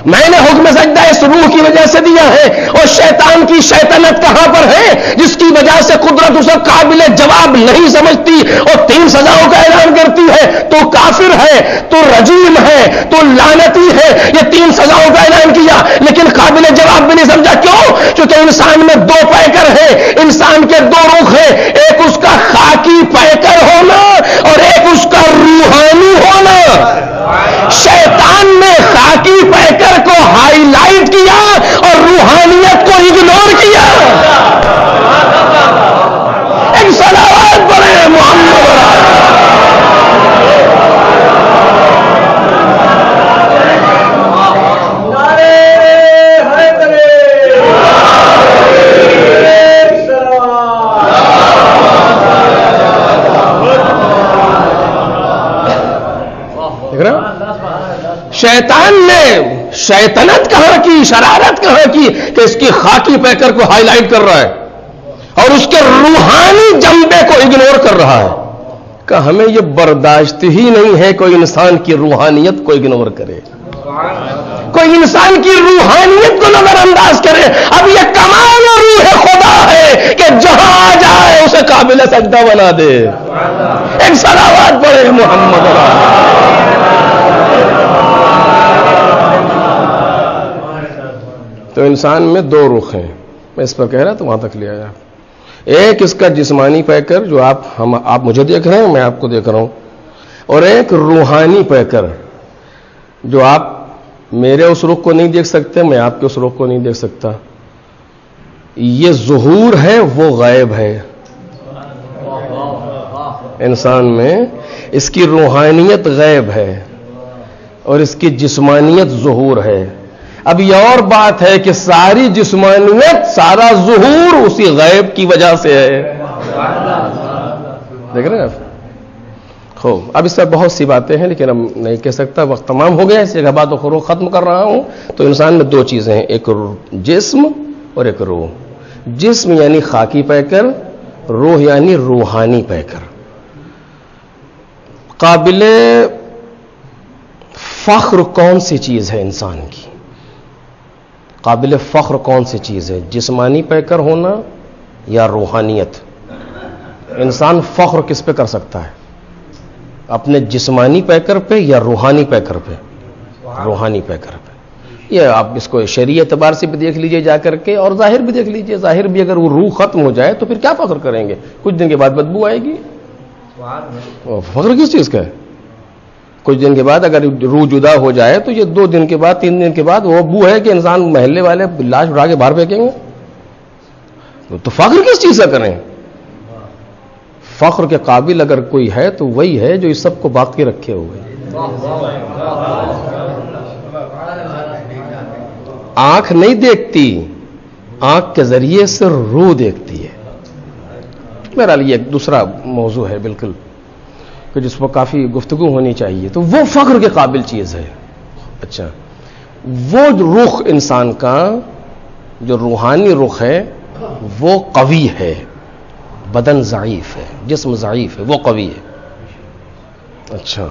میں نے حکم سجدہ اس روح کی وجہ سے دیا ہے. اور شیطان کی شیطنت کہاں پر ہے جس کی وجہ سے قدرت اسے قابل جواب نہیں سمجھتی اور 3 سزاؤں کا اعلان کرتی ہے. تو کافر ہے, تو رجیم ہے, تو لعنتی ہے. یہ 3 سزاؤں کا اعلان کیا لیکن قابل جواب بھی نہیں سمجھا. کیوں؟ کیونکہ انسان میں 2 پیکر ہیں, انسان کے 2 رخ ہیں. ایک اس کا خاکی پیکر ہونا اور ایک اس کا روحانی ہونا. شیطان نے خاکی پیکر کو ہائی لائٹ کیا اور روحانیت کو اگنور کیا. ایک صلوات پڑھیں محمد. شیطان نے شیطنت کہاں کی, شرارت کہاں کی کہ اس کی خاکی پیکر کو ہائی لائٹ کر رہا ہے اور اس کے روحانی جنبے کو اگنور کر رہا ہے. کہ ہمیں یہ برداشت ہی نہیں ہے کوئی انسان کی روحانیت کو اگنور کرے, کوئی انسان کی روحانیت کو نظر انداز کرے. اب یہ کمال روح خدا ہے کہ جہاں جائے اسے قابل سجدہ بنا دے. ایک صلوات پڑھے محمد علیہ. تو انسان میں 2 رخ ہیں, میں اس پر کہہ رہا تو وہاں تک لے آیا. ایک اس کا جسمانی پیکر جو آپ مجھے دیکھ رہے ہیں, میں آپ کو دیکھ رہا ہوں, اور ایک روحانی پیکر جو آپ میرے اس رخ کو نہیں دیکھ سکتے, میں آپ کے اس رخ کو نہیں دیکھ سکتا. یہ ظہور ہے, وہ غائب ہے. انسان میں اس کی روحانیت غائب ہے اور اس کی جسمانیت ظہور ہے. اب یہ اور بات ہے کہ ساری جسمانیت, سارا ظہور اسی غیب کی وجہ سے ہے. دیکھ رہے ہیں آپ. خوب, اب اس پر بہت سی باتیں ہیں لیکن اب نہیں کہہ سکتا, وقت تمام ہو گیا. اس جگہ بات و ختم کر رہا ہوں. تو انسان میں 2 چیزیں ہیں, ایک جسم اور ایک روح. جسم یعنی خاکی پیکر, روح یعنی روحانی پیکر. قابل فخر کون سی چیز ہے انسان کی؟ قابل فخر کون سی چیز ہے, جسمانی پیکر ہونا یا روحانیت؟ انسان فخر کس پہ کر سکتا ہے, اپنے جسمانی پیکر پہ یا روحانی پیکر پہ؟ روحانی پیکر پہ. یہ آپ اس کو شرعی اعتبار سے بھی دیکھ لیجئے جا کر کے, اور ظاہر بھی دیکھ لیجئے. ظاہر بھی اگر وہ روح ختم ہو جائے تو پھر کیا فخر کریں گے؟ کچھ دن کے بعد بدبو آئے گی. فخر کس چیز کا ہے؟ کچھ دن کے بعد اگر روح جدا ہو جائے تو یہ 2 دن کے بعد 3 دن کے بعد وہ بو ہے کہ انسان محلے والے لاش اٹھا کے باہر پھینکیں گے. تو فخر کس چیز کا کریں؟ فخر کے قابل اگر کوئی ہے تو وہی ہے جو اس سب کو باقی رکھے ہوئے. آنکھ نہیں دیکھتی, آنکھ کے ذریعے سے روح دیکھتی ہے. میرا لیے ایک دوسرا موضوع ہے بالکل کہ جس پر کافی گفتگو ہونی چاہیے. تو وہ فخر کے قابل چیز ہے. اچھا, وہ رخ انسان کا جو روحانی رخ ہے وہ قوی ہے, بدن ضعیف ہے, جسم ضعیف ہے, وہ قوی ہے. اچھا,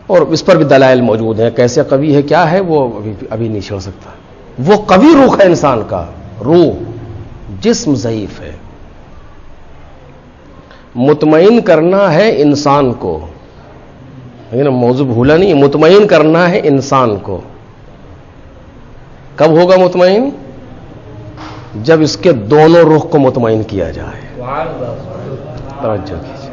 اور اس پر بھی دلائل موجود ہیں. کیسے قوی ہے, کیا ہے, وہ ابھی نہیں چھوڑ سکتا. وہ قوی رخ ہے انسان کا, روح, جسم ضعیف ہے. مطمئن کرنا ہے انسان کو, لیکن موضوع بھولا نہیں، مطمئن کرنا ہے انسان کو. کب ہوگا مطمئن؟ جب اس کے دونوں رخ کو مطمئن کیا جائے. توجہ کیجیے،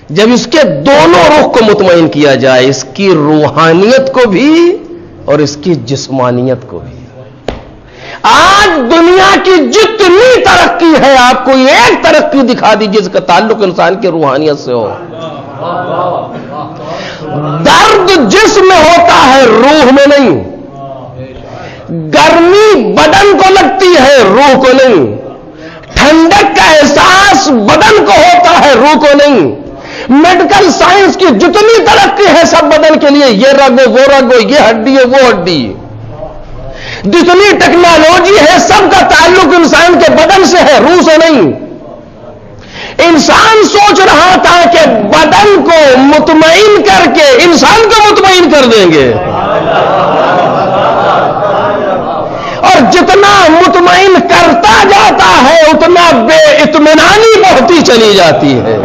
جب اس کے دونوں رخ کو مطمئن کیا جائے، اس کی روحانیت کو بھی اور اس کی جسمانیت کو بھی. آج دنیا کی جتنی ترقی ہے، آپ کو ایک ترقی دکھا دیجیے جس کا تعلق انسان کی روحانیت سے ہو. درد جسم میں ہوتا ہے، روح میں نہیں. گرمی بدن کو لگتی ہے، روح کو نہیں. ٹھنڈک کا احساس بدن کو ہوتا ہے، روح کو نہیں. میڈیکل سائنس کی جتنی ترقی ہے سب بدن کے لیے، یہ رگ ہو وہ رگ ہو، یہ ہڈی ہو وہ ہڈی. جتنی ٹیکنالوجی ہے سب کا تعلق انسان کے بدن سے ہے، روح سے نہیں. انسان سوچ رہا تھا کہ بدن کو مطمئن کر کے انسان کو مطمئن کر دیں گے، اور جتنا مطمئن کرتا جاتا ہے اتنا بے اطمینانی بڑھتی چلی جاتی ہے.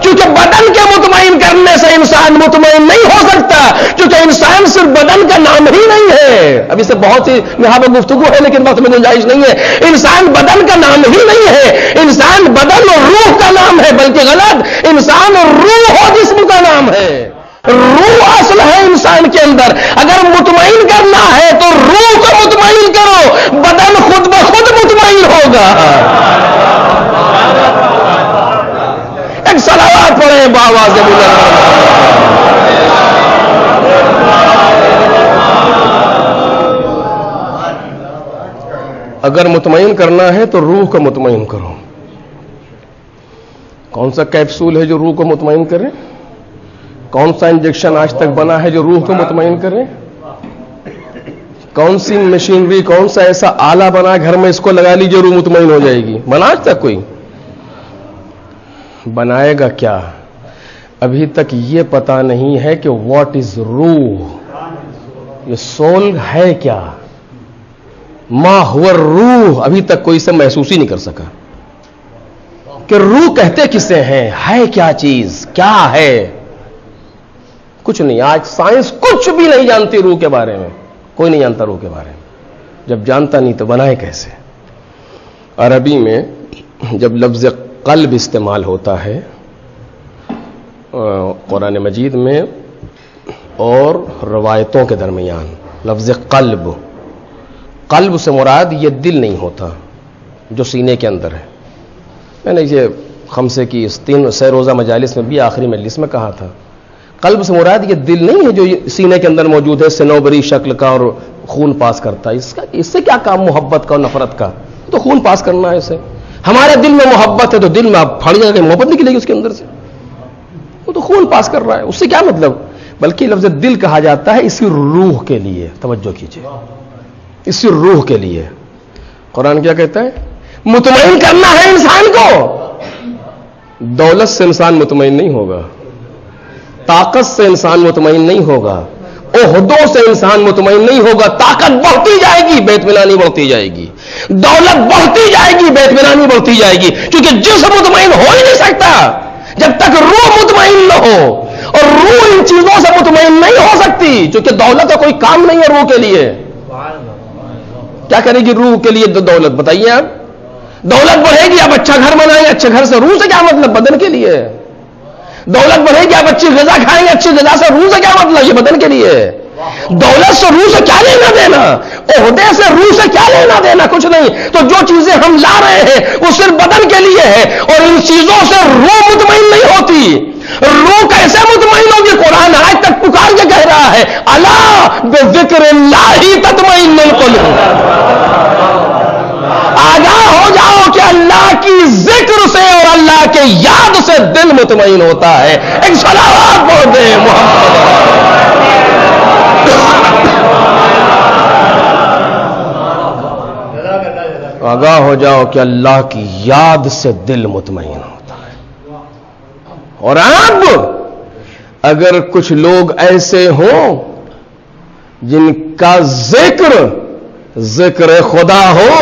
کیونکہ بدن کے مطمئن کرنے سے انسان مطمئن نہیں ہو سکتا، کیونکہ انسان صرف بدن کا نام ہی نہیں ہے. اب اس سے بہت سی یہاں پہ گفتگو ہے لیکن وقت میں گنجائش نہیں ہے. انسان بدن کا نام ہی نہیں ہے، انسان بدن اور روح کا نام ہے. بلکہ غلط، انسان اور روح و جسم کا نام ہے. روح اصل ہے انسان کے اندر. اگر مطمئن کرنا ہے تو روح کو مطمئن کرو، بدن خود بخود مطمئن ہوگا. ایک صلوات پڑھیں بآواز بلند. اگر مطمئن کرنا ہے تو روح کو مطمئن کرو. کون سا کیپسول ہے جو روح کو مطمئن کرے؟ کون سا انجیکشن آج تک بنا ہے جو روح کو مطمئن کرے؟ کون سی مشینری، کون سا ایسا آلہ بنا گھر میں اس کو لگا لیجیے روح مطمئن ہو جائے گی؟ بنا آج تک کوئی؟ بنائے گا کیا؟ ابھی تک یہ پتا نہیں ہے کہ واٹ از روح، یہ سول ہے کیا، ما ہوا روح. ابھی تک کوئی اسے محسوس ہی نہیں کر سکا کہ روح کہتے کسے ہیں، ہے کیا چیز، کیا ہے. کچھ نہیں. آج سائنس کچھ بھی نہیں جانتی روح کے بارے میں. کوئی نہیں جانتا روح کے بارے میں. جب جانتا نہیں تو بنائے کیسے؟ عربی میں جب لفظ قلب استعمال ہوتا ہے قرآن مجید میں اور روایتوں کے درمیان، لفظ قلب، قلب سے مراد یہ دل نہیں ہوتا جو سینے کے اندر ہے. میں نے یہ خمسے کی اس 3 سہ روزہ مجالس میں بھی آخری مجلس میں کہا تھا، قلب سے مراد یہ دل نہیں ہے جو سینے کے اندر موجود ہے، صنوبری شکل کا اور خون پاس کرتا ہے. اس سے کیا کام محبت کا اور نفرت کا؟ تو خون پاس کرنا ہے اسے. ہمارے دل میں محبت ہے تو دل میں آپ پھاڑ جائے گا، محبت نکلے گی اس کے اندر سے. وہ تو خون پاس کر رہا ہے، اس سے کیا مطلب؟ بلکہ لفظ دل کہا جاتا ہے اسی روح کے لیے. توجہ کیجیے، اسی روح کے لیے. قرآن کیا کہتا ہے؟ مطمئن کرنا ہے انسان کو. دولت سے انسان مطمئن نہیں ہوگا، طاقت سے انسان مطمئن نہیں ہوگا، عہدوں سے انسان مطمئن نہیں ہوگا. طاقت بڑھتی جائے گی، بے اطمینانی بڑھتی جائے گی. دولت بڑھتی جائے گی، بے اطمینانی بڑھتی جائے گی. کیونکہ جسم مطمئن ہو ہی نہیں سکتا جب تک روح مطمئن نہ ہو، اور روح ان چیزوں سے مطمئن نہیں ہو سکتی کیونکہ دولت کا کوئی کام نہیں ہے روح کے لیے. کیا کرے گی روح کے لیے دولت؟ بتائیے آپ. دولت بڑھے گی، آپ اچھا گھر بنائیں گے، اچھے گھر سے روح سے کیا مطلب؟ بدن کے لیے. دولت بڑھے گی، آپ اچھی غذا کھائیں گے، اچھی غذا سے روح سے کیا مطلب؟ یہ بدن کے لیے. دولت سے روح سے کیا لینا دینا؟ عہدے سے روح سے کیا لینا دینا؟ کچھ نہیں. تو جو چیزیں ہم لا رہے ہیں وہ صرف بدن کے لیے ہے، اور ان چیزوں سے روح مطمئن نہیں ہوتی. روح کیسے مطمئن ہوگی؟ قرآن آج تک پکار کے کہہ رہا ہے، الا بذکر اللہ تطمئن القلوب. آگاہ ہو جاؤ کہ اللہ کی ذکر سے اور اللہ کے یاد سے دل مطمئن ہوتا ہے. ایک صلوات پڑھ دیں محمد. آگاہ ہو جاؤ کہ اللہ کی یاد سے دل مطمئن ہوتا ہے. اور اب اگر کچھ لوگ ایسے ہوں جن کا ذکر خدا ہو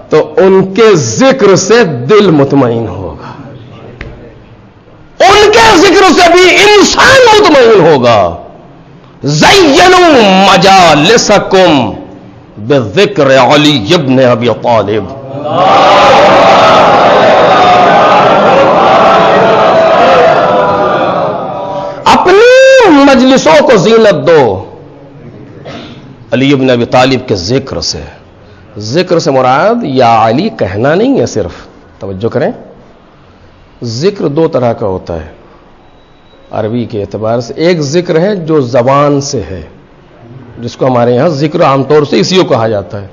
تو ان کے ذکر سے دل مطمئن ہوگا. ذکر سے بھی انسان مطمئن ہوگا. زینوا مجالسکم بذکر علی ابن ابی طالب. اپنی مجلسوں کو زینت دو علی ابن ابی طالب کے ذکر سے. ذکر سے مراد یا علی کہنا نہیں ہے صرف. توجہ کریں, ذکر دو طرح کا ہوتا ہے عربی کے اعتبار سے. ایک ذکر ہے جو زبان سے ہے, جس کو ہمارے یہاں ذکر عام طور سے اسی کو کہا جاتا ہے.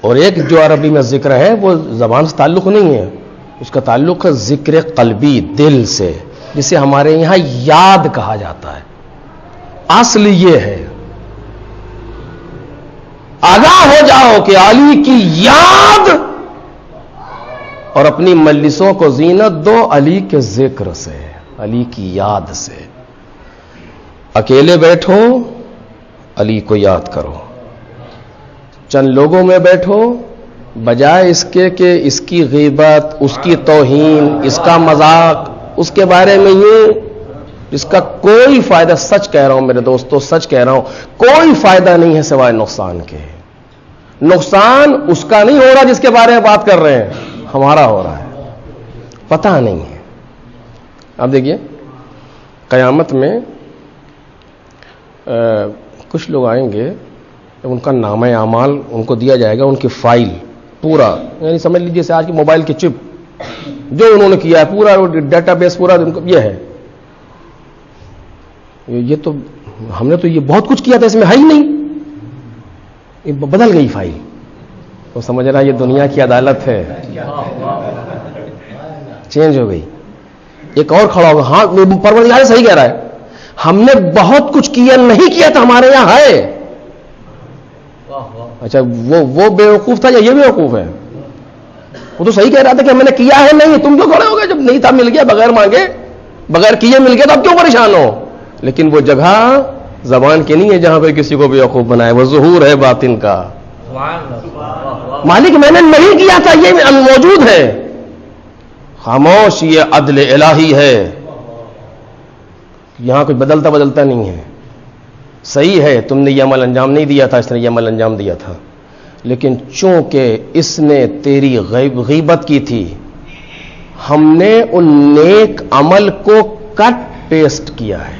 اور ایک جو عربی میں ذکر ہے وہ زبان سے تعلق نہیں ہے, اس کا تعلق ہے ذکر قلبی, دل سے, جسے ہمارے یہاں یاد کہا جاتا ہے. اصل یہ ہے آگاہ ہو جاؤ کہ علی کی یاد, اور اپنی مجلسوں کو زینت دو علی کے ذکر سے, علی کی یاد سے. اکیلے بیٹھو علی کو یاد کرو, چند لوگوں میں بیٹھو بجائے اس کے کہ اس کی غیبت, اس کی توہین, اس کا مذاق, اس کے بارے میں یہ جس کا کوئی فائدہ, سچ کہہ رہا ہوں میرے دوستو, سچ کہہ رہا ہوں, کوئی فائدہ نہیں ہے سوائے نقصان کے. نقصان اس کا نہیں ہو رہا جس کے بارے میں بات کر رہے ہیں, ہمارا ہو رہا ہے, پتہ نہیں ہے. اب دیکھیے قیامت میں کچھ لوگ آئیں گے, ان کا نامہ اعمال ان کو دیا جائے گا, ان کی فائل پورا, یعنی سمجھ لیجیے جیسے آج کی موبائل کی چپ, جو انہوں نے کیا ہے پورا ڈیٹا بیس پورا ان کو یہ ہے. یہ تو ہم نے تو یہ بہت کچھ کیا تھا, اس میں ہے ہی نہیں, یہ بدل گئی فائل. تو سمجھ رہا یہ دنیا کی عدالت ہے, چینج ہو گئی. ایک اور کھڑا ہوگا, ہاں پروردگار صحیح کہہ رہا ہے, ہم نے بہت کچھ کیا, نہیں کیا تھا ہمارے یہاں ہے. اچھا وہ بیوقوف تھا یا یہ بیوقوف ہے؟ وہ تو صحیح کہہ رہا تھا کہ ہم نے کیا ہے نہیں, تم کیوں کھڑے ہو گئے؟ جب نہیں تھا مل گیا, بغیر مانگے بغیر کیے مل گیا, تو اب کیوں پریشان ہو؟ لیکن وہ جگہ زبان کی نہیں ہے جہاں پہ کسی کو بیوقوف بنائے, وہ ظہور ہے باطن کا. مالک میں نے نہیں کیا تھا, یہ موجود ہے. خاموش, یہ عدل الہی ہے, یہاں کوئی بدلتا نہیں ہے. صحیح ہے تم نے یہ عمل انجام نہیں دیا تھا, اس نے یہ عمل انجام دیا تھا, لیکن چونکہ اس نے تیری غیبت کی تھی, ہم نے ان نیک عمل کو کٹ پیسٹ کیا ہے.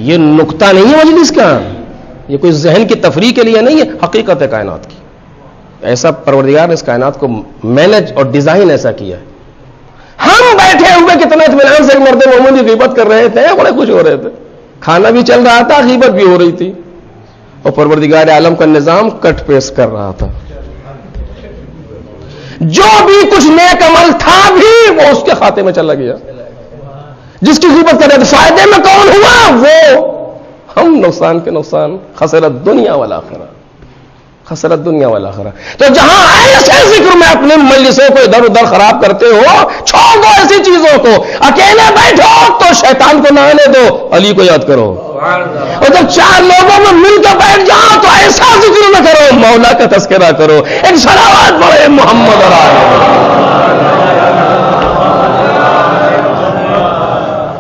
یہ نقطہ نہیں ہے مجلس کا, یہ کوئی ذہن کی تفریح کے لیے نہیں ہے, حقیقت ہے کائنات کی. ایسا پروردگار نے اس کائنات کو مینج اور ڈیزائن ایسا کیا ہے. ہم بیٹھے ہوئے کتنے اطمینان سے مرد مومن کی غیبت کر رہے تھے, بڑے خوش ہو رہے تھے, کھانا بھی چل رہا تھا, غیبت بھی ہو رہی تھی, اور پروردگار عالم کا نظام کٹ پیسٹ کر رہا تھا. جو بھی کچھ نیک عمل تھا بھی وہ اس کے کھاتے میں چلا گیا. جس کی غیبت کر رہے تھے فائدے میں کون ہوا؟ وہ ہم. نقصان کے نقصان, خسرت دنیا والآخرہ, خسرت دنیا والآخرہ. تو جہاں ایسے ذکر میں اپنے مجلسوں کو ادھر ادھر خراب کرتے ہو, چھوڑ دو ایسی چیزوں کو. اکیلے بیٹھو تو شیطان کو نہ آنے دو, علی کو یاد کرو. اور جب چار لوگوں میں مل کر بیٹھ جاؤ تو ایسا ذکر نہ کرو, مولا کا تذکرہ کرو, ایک صلوات پڑھے محمد اور آل.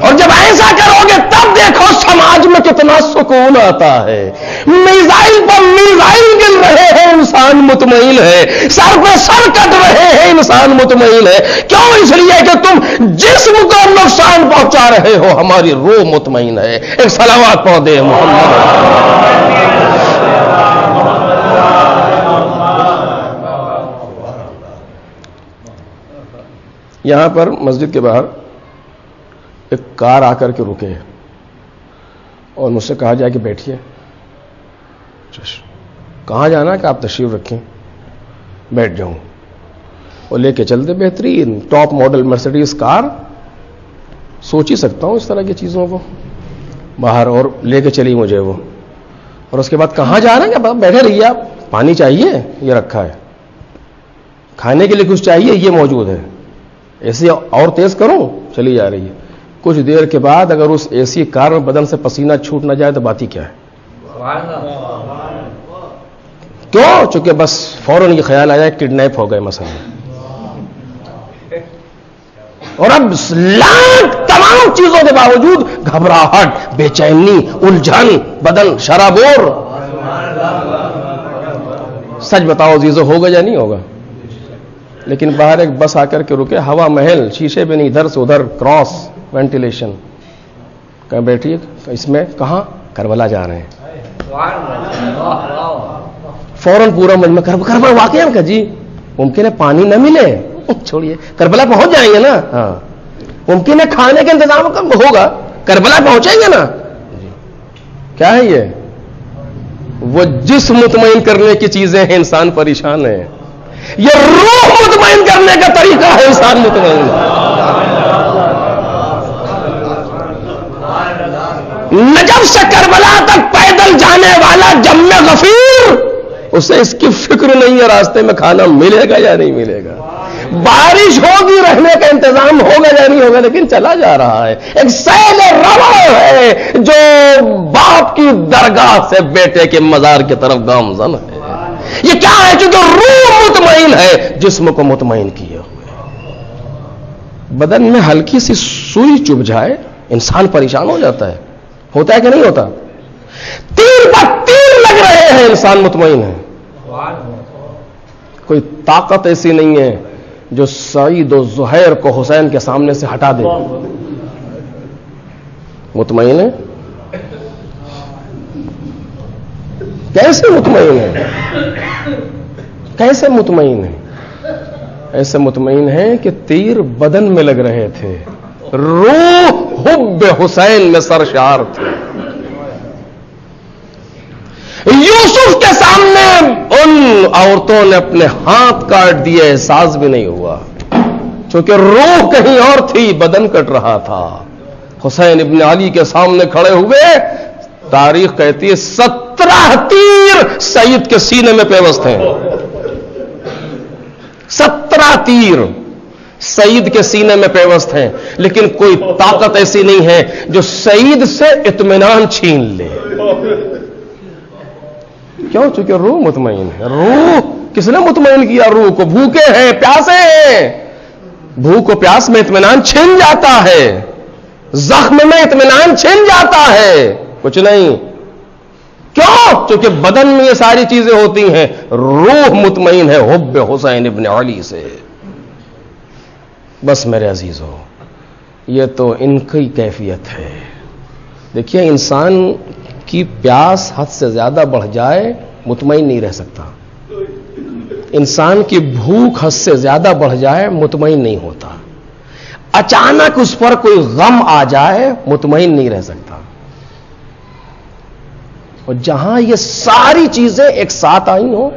اور جب ایسا کرو گے تب دیکھو سماج میں کتنا سکون آتا ہے. میزائل پر میزائل گر رہے ہیں, انسان مطمئن ہے. سر پہ سر کٹ رہے ہیں, انسان مطمئن ہے. کیوں؟ اس لیے کہ تم جسم کو نقصان پہنچا رہے ہو, ہماری روح مطمئن ہے. ایک صلوات پڑھ دے محمد. یہاں پر مسجد کے باہر ایک کار آ کر کے رکے اور مجھ سے کہا جائے کہ بیٹھیے. کہاں جانا کہ آپ تشریف رکھیں, بیٹھ جاؤں, اور لے کے چلتے بہترین ٹاپ ماڈل مرسیڈیز کار. سوچ ہی سکتا ہوں اس طرح کی چیزوں کو باہر, اور لے کے چلی مجھے وہ. اور اس کے بعد کہاں جا رہے ہیں؟ کہ بیٹھے رہیے آپ, پانی چاہیے یہ رکھا ہے, کھانے کے لیے کچھ چاہیے یہ موجود ہے, ایسے اور تیز کروں, چلی جا رہی ہے. کچھ دیر کے بعد اگر اس اے سی کار میں بدن سے پسینہ چھوٹ نہ جائے تو بات ہی کیا ہے. کیوں؟ چونکہ بس فوراً یہ خیال آیا کڈنیپ ہو گئے مثلا. اور اب لاکھ تمام چیزوں کے باوجود گھبراہٹ، بے چینی، الجھن، بدن شرابور. سچ بتاؤ عزیزو، ہوگا یا نہیں ہوگا؟ لیکن باہر ایک بس آ کر کے رکے، ہوا محل، شیشے بھی نہیں، ادھر سے ادھر کراس وینٹیلیشن، کہیں بیٹھیے، اس میں کہاں؟ کربلا جا رہے ہیں. فوراً پورا مجمع کربلا واقعہ کا جی ممکن ہے پانی نہ ملے، چھوڑیے کربلا پہنچ جائیں گے نا. ہاں ممکن ہے کھانے کا انتظام کم ہوگا، کربلا پہنچیں گے نا. کیا ہے یہ؟ وہ جسم مطمئن کرنے کی چیزیں ہیں، انسان پریشان ہے. یہ روح مطمئن کرنے کا طریقہ ہے، انسان مطمئن. نجف سے کربلا تک پیدل جانے والا جم غفیر، اسے اس کی فکر نہیں ہے راستے میں کھانا ملے گا یا نہیں ملے گا، بارش ہوگی رہنے کا انتظام ہوگا یا نہیں ہوگا، لیکن چلا جا رہا ہے. ایک سیل رواں ہے جو باپ کی درگاہ سے بیٹے کے مزار کی طرف گامزن ہے. یہ کیا ہے؟ کیونکہ روح مطمئن ہے، جسم کو مطمئن کیے ہوئے. بدن میں ہلکی سی سوئی چبھ جائے انسان پریشان ہو جاتا ہے. ہوتا ہے کہ نہیں ہوتا؟ تیر پر تیر لگ رہے ہیں، انسان مطمئن ہے. کوئی طاقت ایسی نہیں ہے جو سعید و زہیر کو حسین کے سامنے سے ہٹا دے. مطمئن ہے. کیسے مطمئن ہے؟ کیسے مطمئن ہے؟ ایسے مطمئن ہے کہ تیر بدن میں لگ رہے تھے، روح حب حسین میں سرشار تھی. یوسف کے سامنے ان عورتوں نے اپنے ہاتھ کاٹ دیے، احساس بھی نہیں ہوا، چونکہ روح کہیں اور تھی، بدن کٹ رہا تھا. حسین ابن علی کے سامنے کھڑے ہوئے، تاریخ کہتی ہے 17 تیر سعید کے سینے میں پیوست ہیں. 17 تیر سعید کے سینے میں پیوست ہیں، لیکن کوئی طاقت ایسی نہیں ہے جو سعید سے اطمینان چھین لے. کیوں؟ چونکہ روح مطمئن ہے. روح کس نے مطمئن کیا؟ روح کو. بھوکے ہیں، پیاسے ہیں، بھوک و پیاس میں اطمینان چھن جاتا ہے، زخم میں اطمینان چھن جاتا ہے، کچھ نہیں. کیوں؟ چونکہ بدن میں یہ ساری چیزیں ہوتی ہیں. روح مطمئن ہے حب حسین ابن علی سے. بس میرے عزیزو، یہ تو ان کی کیفیت ہے. دیکھیے انسان کی پیاس حد سے زیادہ بڑھ جائے مطمئن نہیں رہ سکتا. انسان کی بھوک حد سے زیادہ بڑھ جائے مطمئن نہیں ہوتا. اچانک اس پر کوئی غم آ جائے مطمئن نہیں رہ سکتا. اور جہاں یہ ساری چیزیں ایک ساتھ آئی ہوں،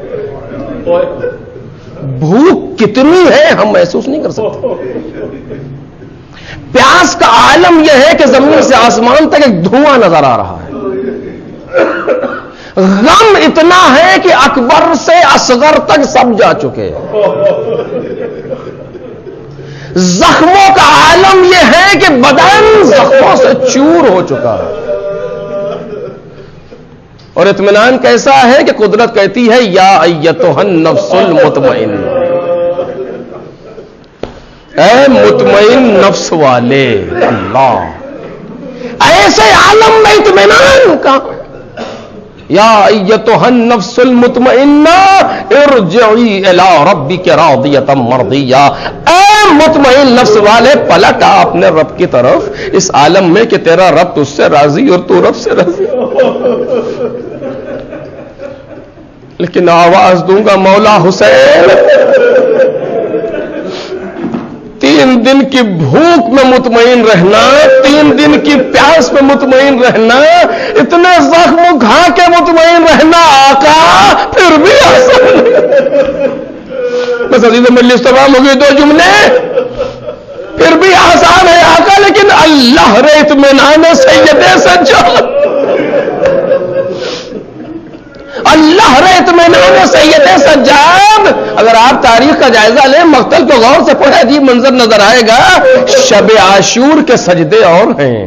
بھوک کتنی ہے ہم محسوس نہیں کر سکتے. پیاس کا عالم یہ ہے کہ زمین سے آسمان تک ایک دھواں نظر آ رہا ہے. غم اتنا ہے کہ اکبر سے اصغر تک سب جا چکے. زخموں کا عالم یہ ہے کہ بدن زخموں سے چور ہو چکا ہے. اور اطمینان کیسا ہے کہ قدرت کہتی ہے یا ایتھا النفس المطمئنہ، اے مطمئن نفس والے. اللہ، ایسے عالم میں اطمینان کا. یا ایتھا النفس المطمئنہ ارجعی الی ربک راضیۃ مرضیہ. اے مطمئن نفس والے، پلٹ آ اپنے رب کی طرف اس عالم میں کہ تیرا رب تجھ سے راضی اور تو رب سے راضی. لیکن آواز دوں گا مولا حسین، 3 دن کی بھوک میں مطمئن رہنا، 3 دن کی پیاس میں مطمئن رہنا، اتنے زخم کھا کے مطمئن رہنا آقا پھر بھی آسان نہیں. بس عزیز مجلس تمام ہو گئی 2 جملے، پھر بھی آسان ہے آقا، لیکن اللہ رے اطمینان سید سجاد، اللہ رے اطمینان سید سجاد. اگر آپ تاریخ کا جائزہ لیں، مقتل کو غور سے پڑھیں، عجیب منظر نظر آئے گا. شب عاشور کے سجدے اور ہیں،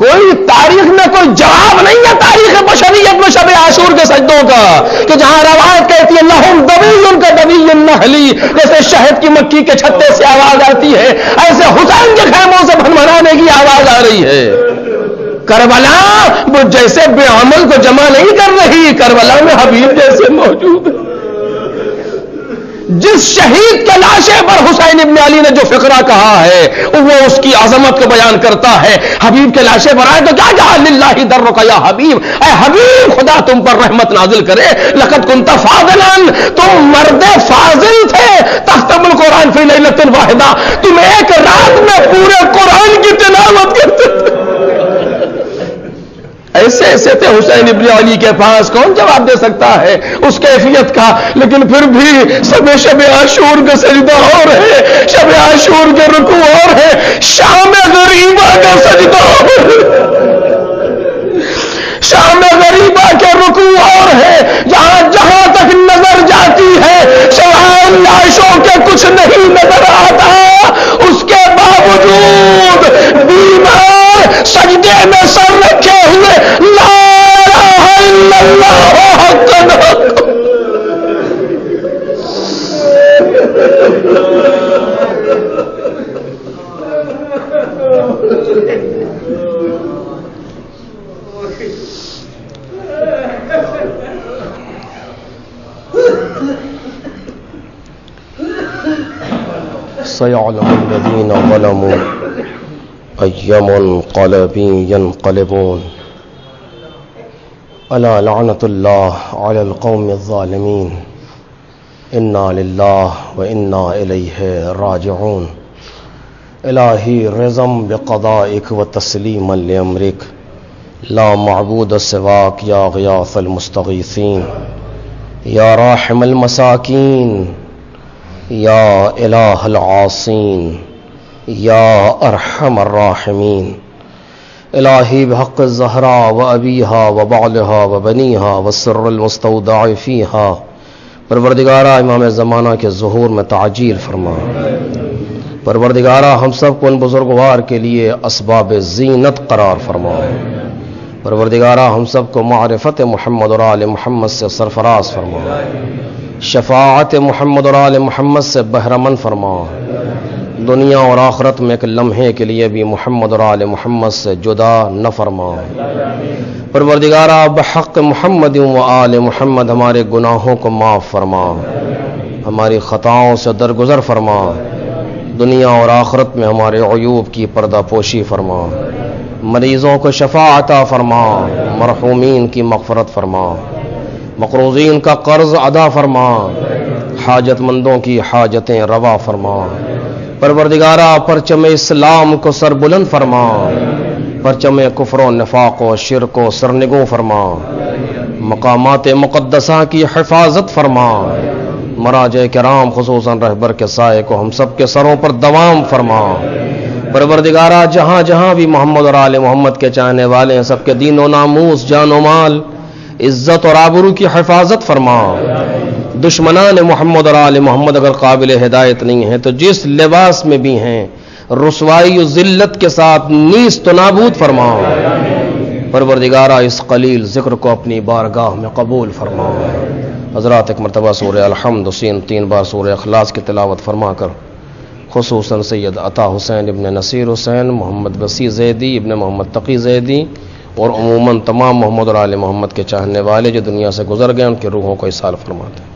کوئی تاریخ میں کوئی جواب نہیں ہے تاریخ بشریت میں شب عاشور کے سجدوں کا، کہ جہاں روایت کہتی ہے لہم دبی کا دبی النحلی، جیسے شہد کی مکھی کے چھتے سے آواز آتی ہے ایسے حسین کے خیموں سے بھنبھنانے کی آواز آ رہی ہے۔ کربلا وہ جیسے بے عمل کو جمع نہیں کر رہی، کربلا میں حبیب جیسے موجود ہے۔ جس شہید کے لاشے پر حسین ابن علی نے جو فقرہ کہا ہے وہ اس کی عظمت کو بیان کرتا ہے۔ حبیب کے لاشے پر آئے تو کیا کہا؟ للہ درک یا حبیب، اے حبیب خدا تم پر رحمت نازل کرے، لقد کنت فاضلا، تم مرد فاضل تھے، تختم القرآن فی لیلۃ واحدہ، تم ایک رات میں پورے قرآن کی تلاوت کرتے تھے۔ ایسے ایسے تھے حسین ابن علی کے پاس، کون جواب دے سکتا ہے اس کیفیت کا؟ لیکن پھر بھی شب عاشور کا سجدہ اور ہے، شب عاشور کے رکوع اور ہے، شام غریبہ کا سجدہ اور ہے، شام غریبہ کے رکوع اور ہے، جہاں جہاں تک نظر جاتی ہے سوائے لاشوں کے کچھ نہیں نظر آتا، اس کے باوجود بیمار سجدے میں سر رکھے ہوئے لا الہ الا اللہ حق سيعلم الذين ظلموا أي منقلب ينقلبون ألا لعنة الله على القوم الظالمين إنا لله وإنا إليه راجعون إلهي رضا بقضائك وتسليما لأمرك لا معبود سواك يا غياث المستغيثين يا راحم المساكين یا الہ العاصین یا ارحم الراحمین الہی بحق الزہراء و ابیہا و بعلہا و بنیہا و سر المستودع فیہا، پروردگارہ امام زمانہ کے ظہور میں تعجیل فرما، پروردگارہ ہم سب کو ان بزرگوار کے لیے اسباب زینت قرار فرما، پروردگارہ ہم سب کو معرفت محمد اور آل محمد سے سرفراز فرما، شفاعت محمد اور آل محمد سے بہرمن فرما، دنیا اور آخرت میں ایک لمحے کے لیے بھی محمد اور آل محمد سے جدا نہ فرما، پروردگارہ بحق محمد و آل محمد ہمارے گناہوں کو معاف فرما، ہماری خطاؤں سے درگزر فرما، دنیا اور آخرت میں ہمارے عیوب کی پردہ پوشی فرما، مریضوں کو شفا عطا فرما، مرحومین کی مغفرت فرما، مقروضین کا قرض ادا فرما، حاجت مندوں کی حاجتیں روا فرما، پروردگارہ پرچم اسلام کو سر بلند فرما، پرچم کفر و نفاق و شرک و سرنگوں فرما، مقامات مقدسہ کی حفاظت فرما، مراجع کرام خصوصاً رہبر کے سائے کو ہم سب کے سروں پر دوام فرما، پروردگارہ جہاں جہاں بھی محمد اور آل محمد کے چاہنے والے ہیں سب کے دین و ناموس جان و مال عزت اور آبرو کی حفاظت فرما، دشمنان محمد اور آل محمد اگر قابل ہدایت نہیں ہیں تو جس لباس میں بھی ہیں رسوائی و ذلت کے ساتھ نیست و نابود فرما، پروردگارہ اس قلیل ذکر کو اپنی بارگاہ میں قبول فرما۔ حضرات ایک مرتبہ سورہ الحمد 3 بار سورہ اخلاص کی تلاوت فرما کر خصوصاً سید عطا حسین ابن نصیر حسین، محمد وسیع زیدی ابن محمد تقی زیدی اور عموماً تمام محمد اور آل محمد کے چاہنے والے جو دنیا سے گزر گئے ان کی روحوں کو ایصال فرماتے ہیں۔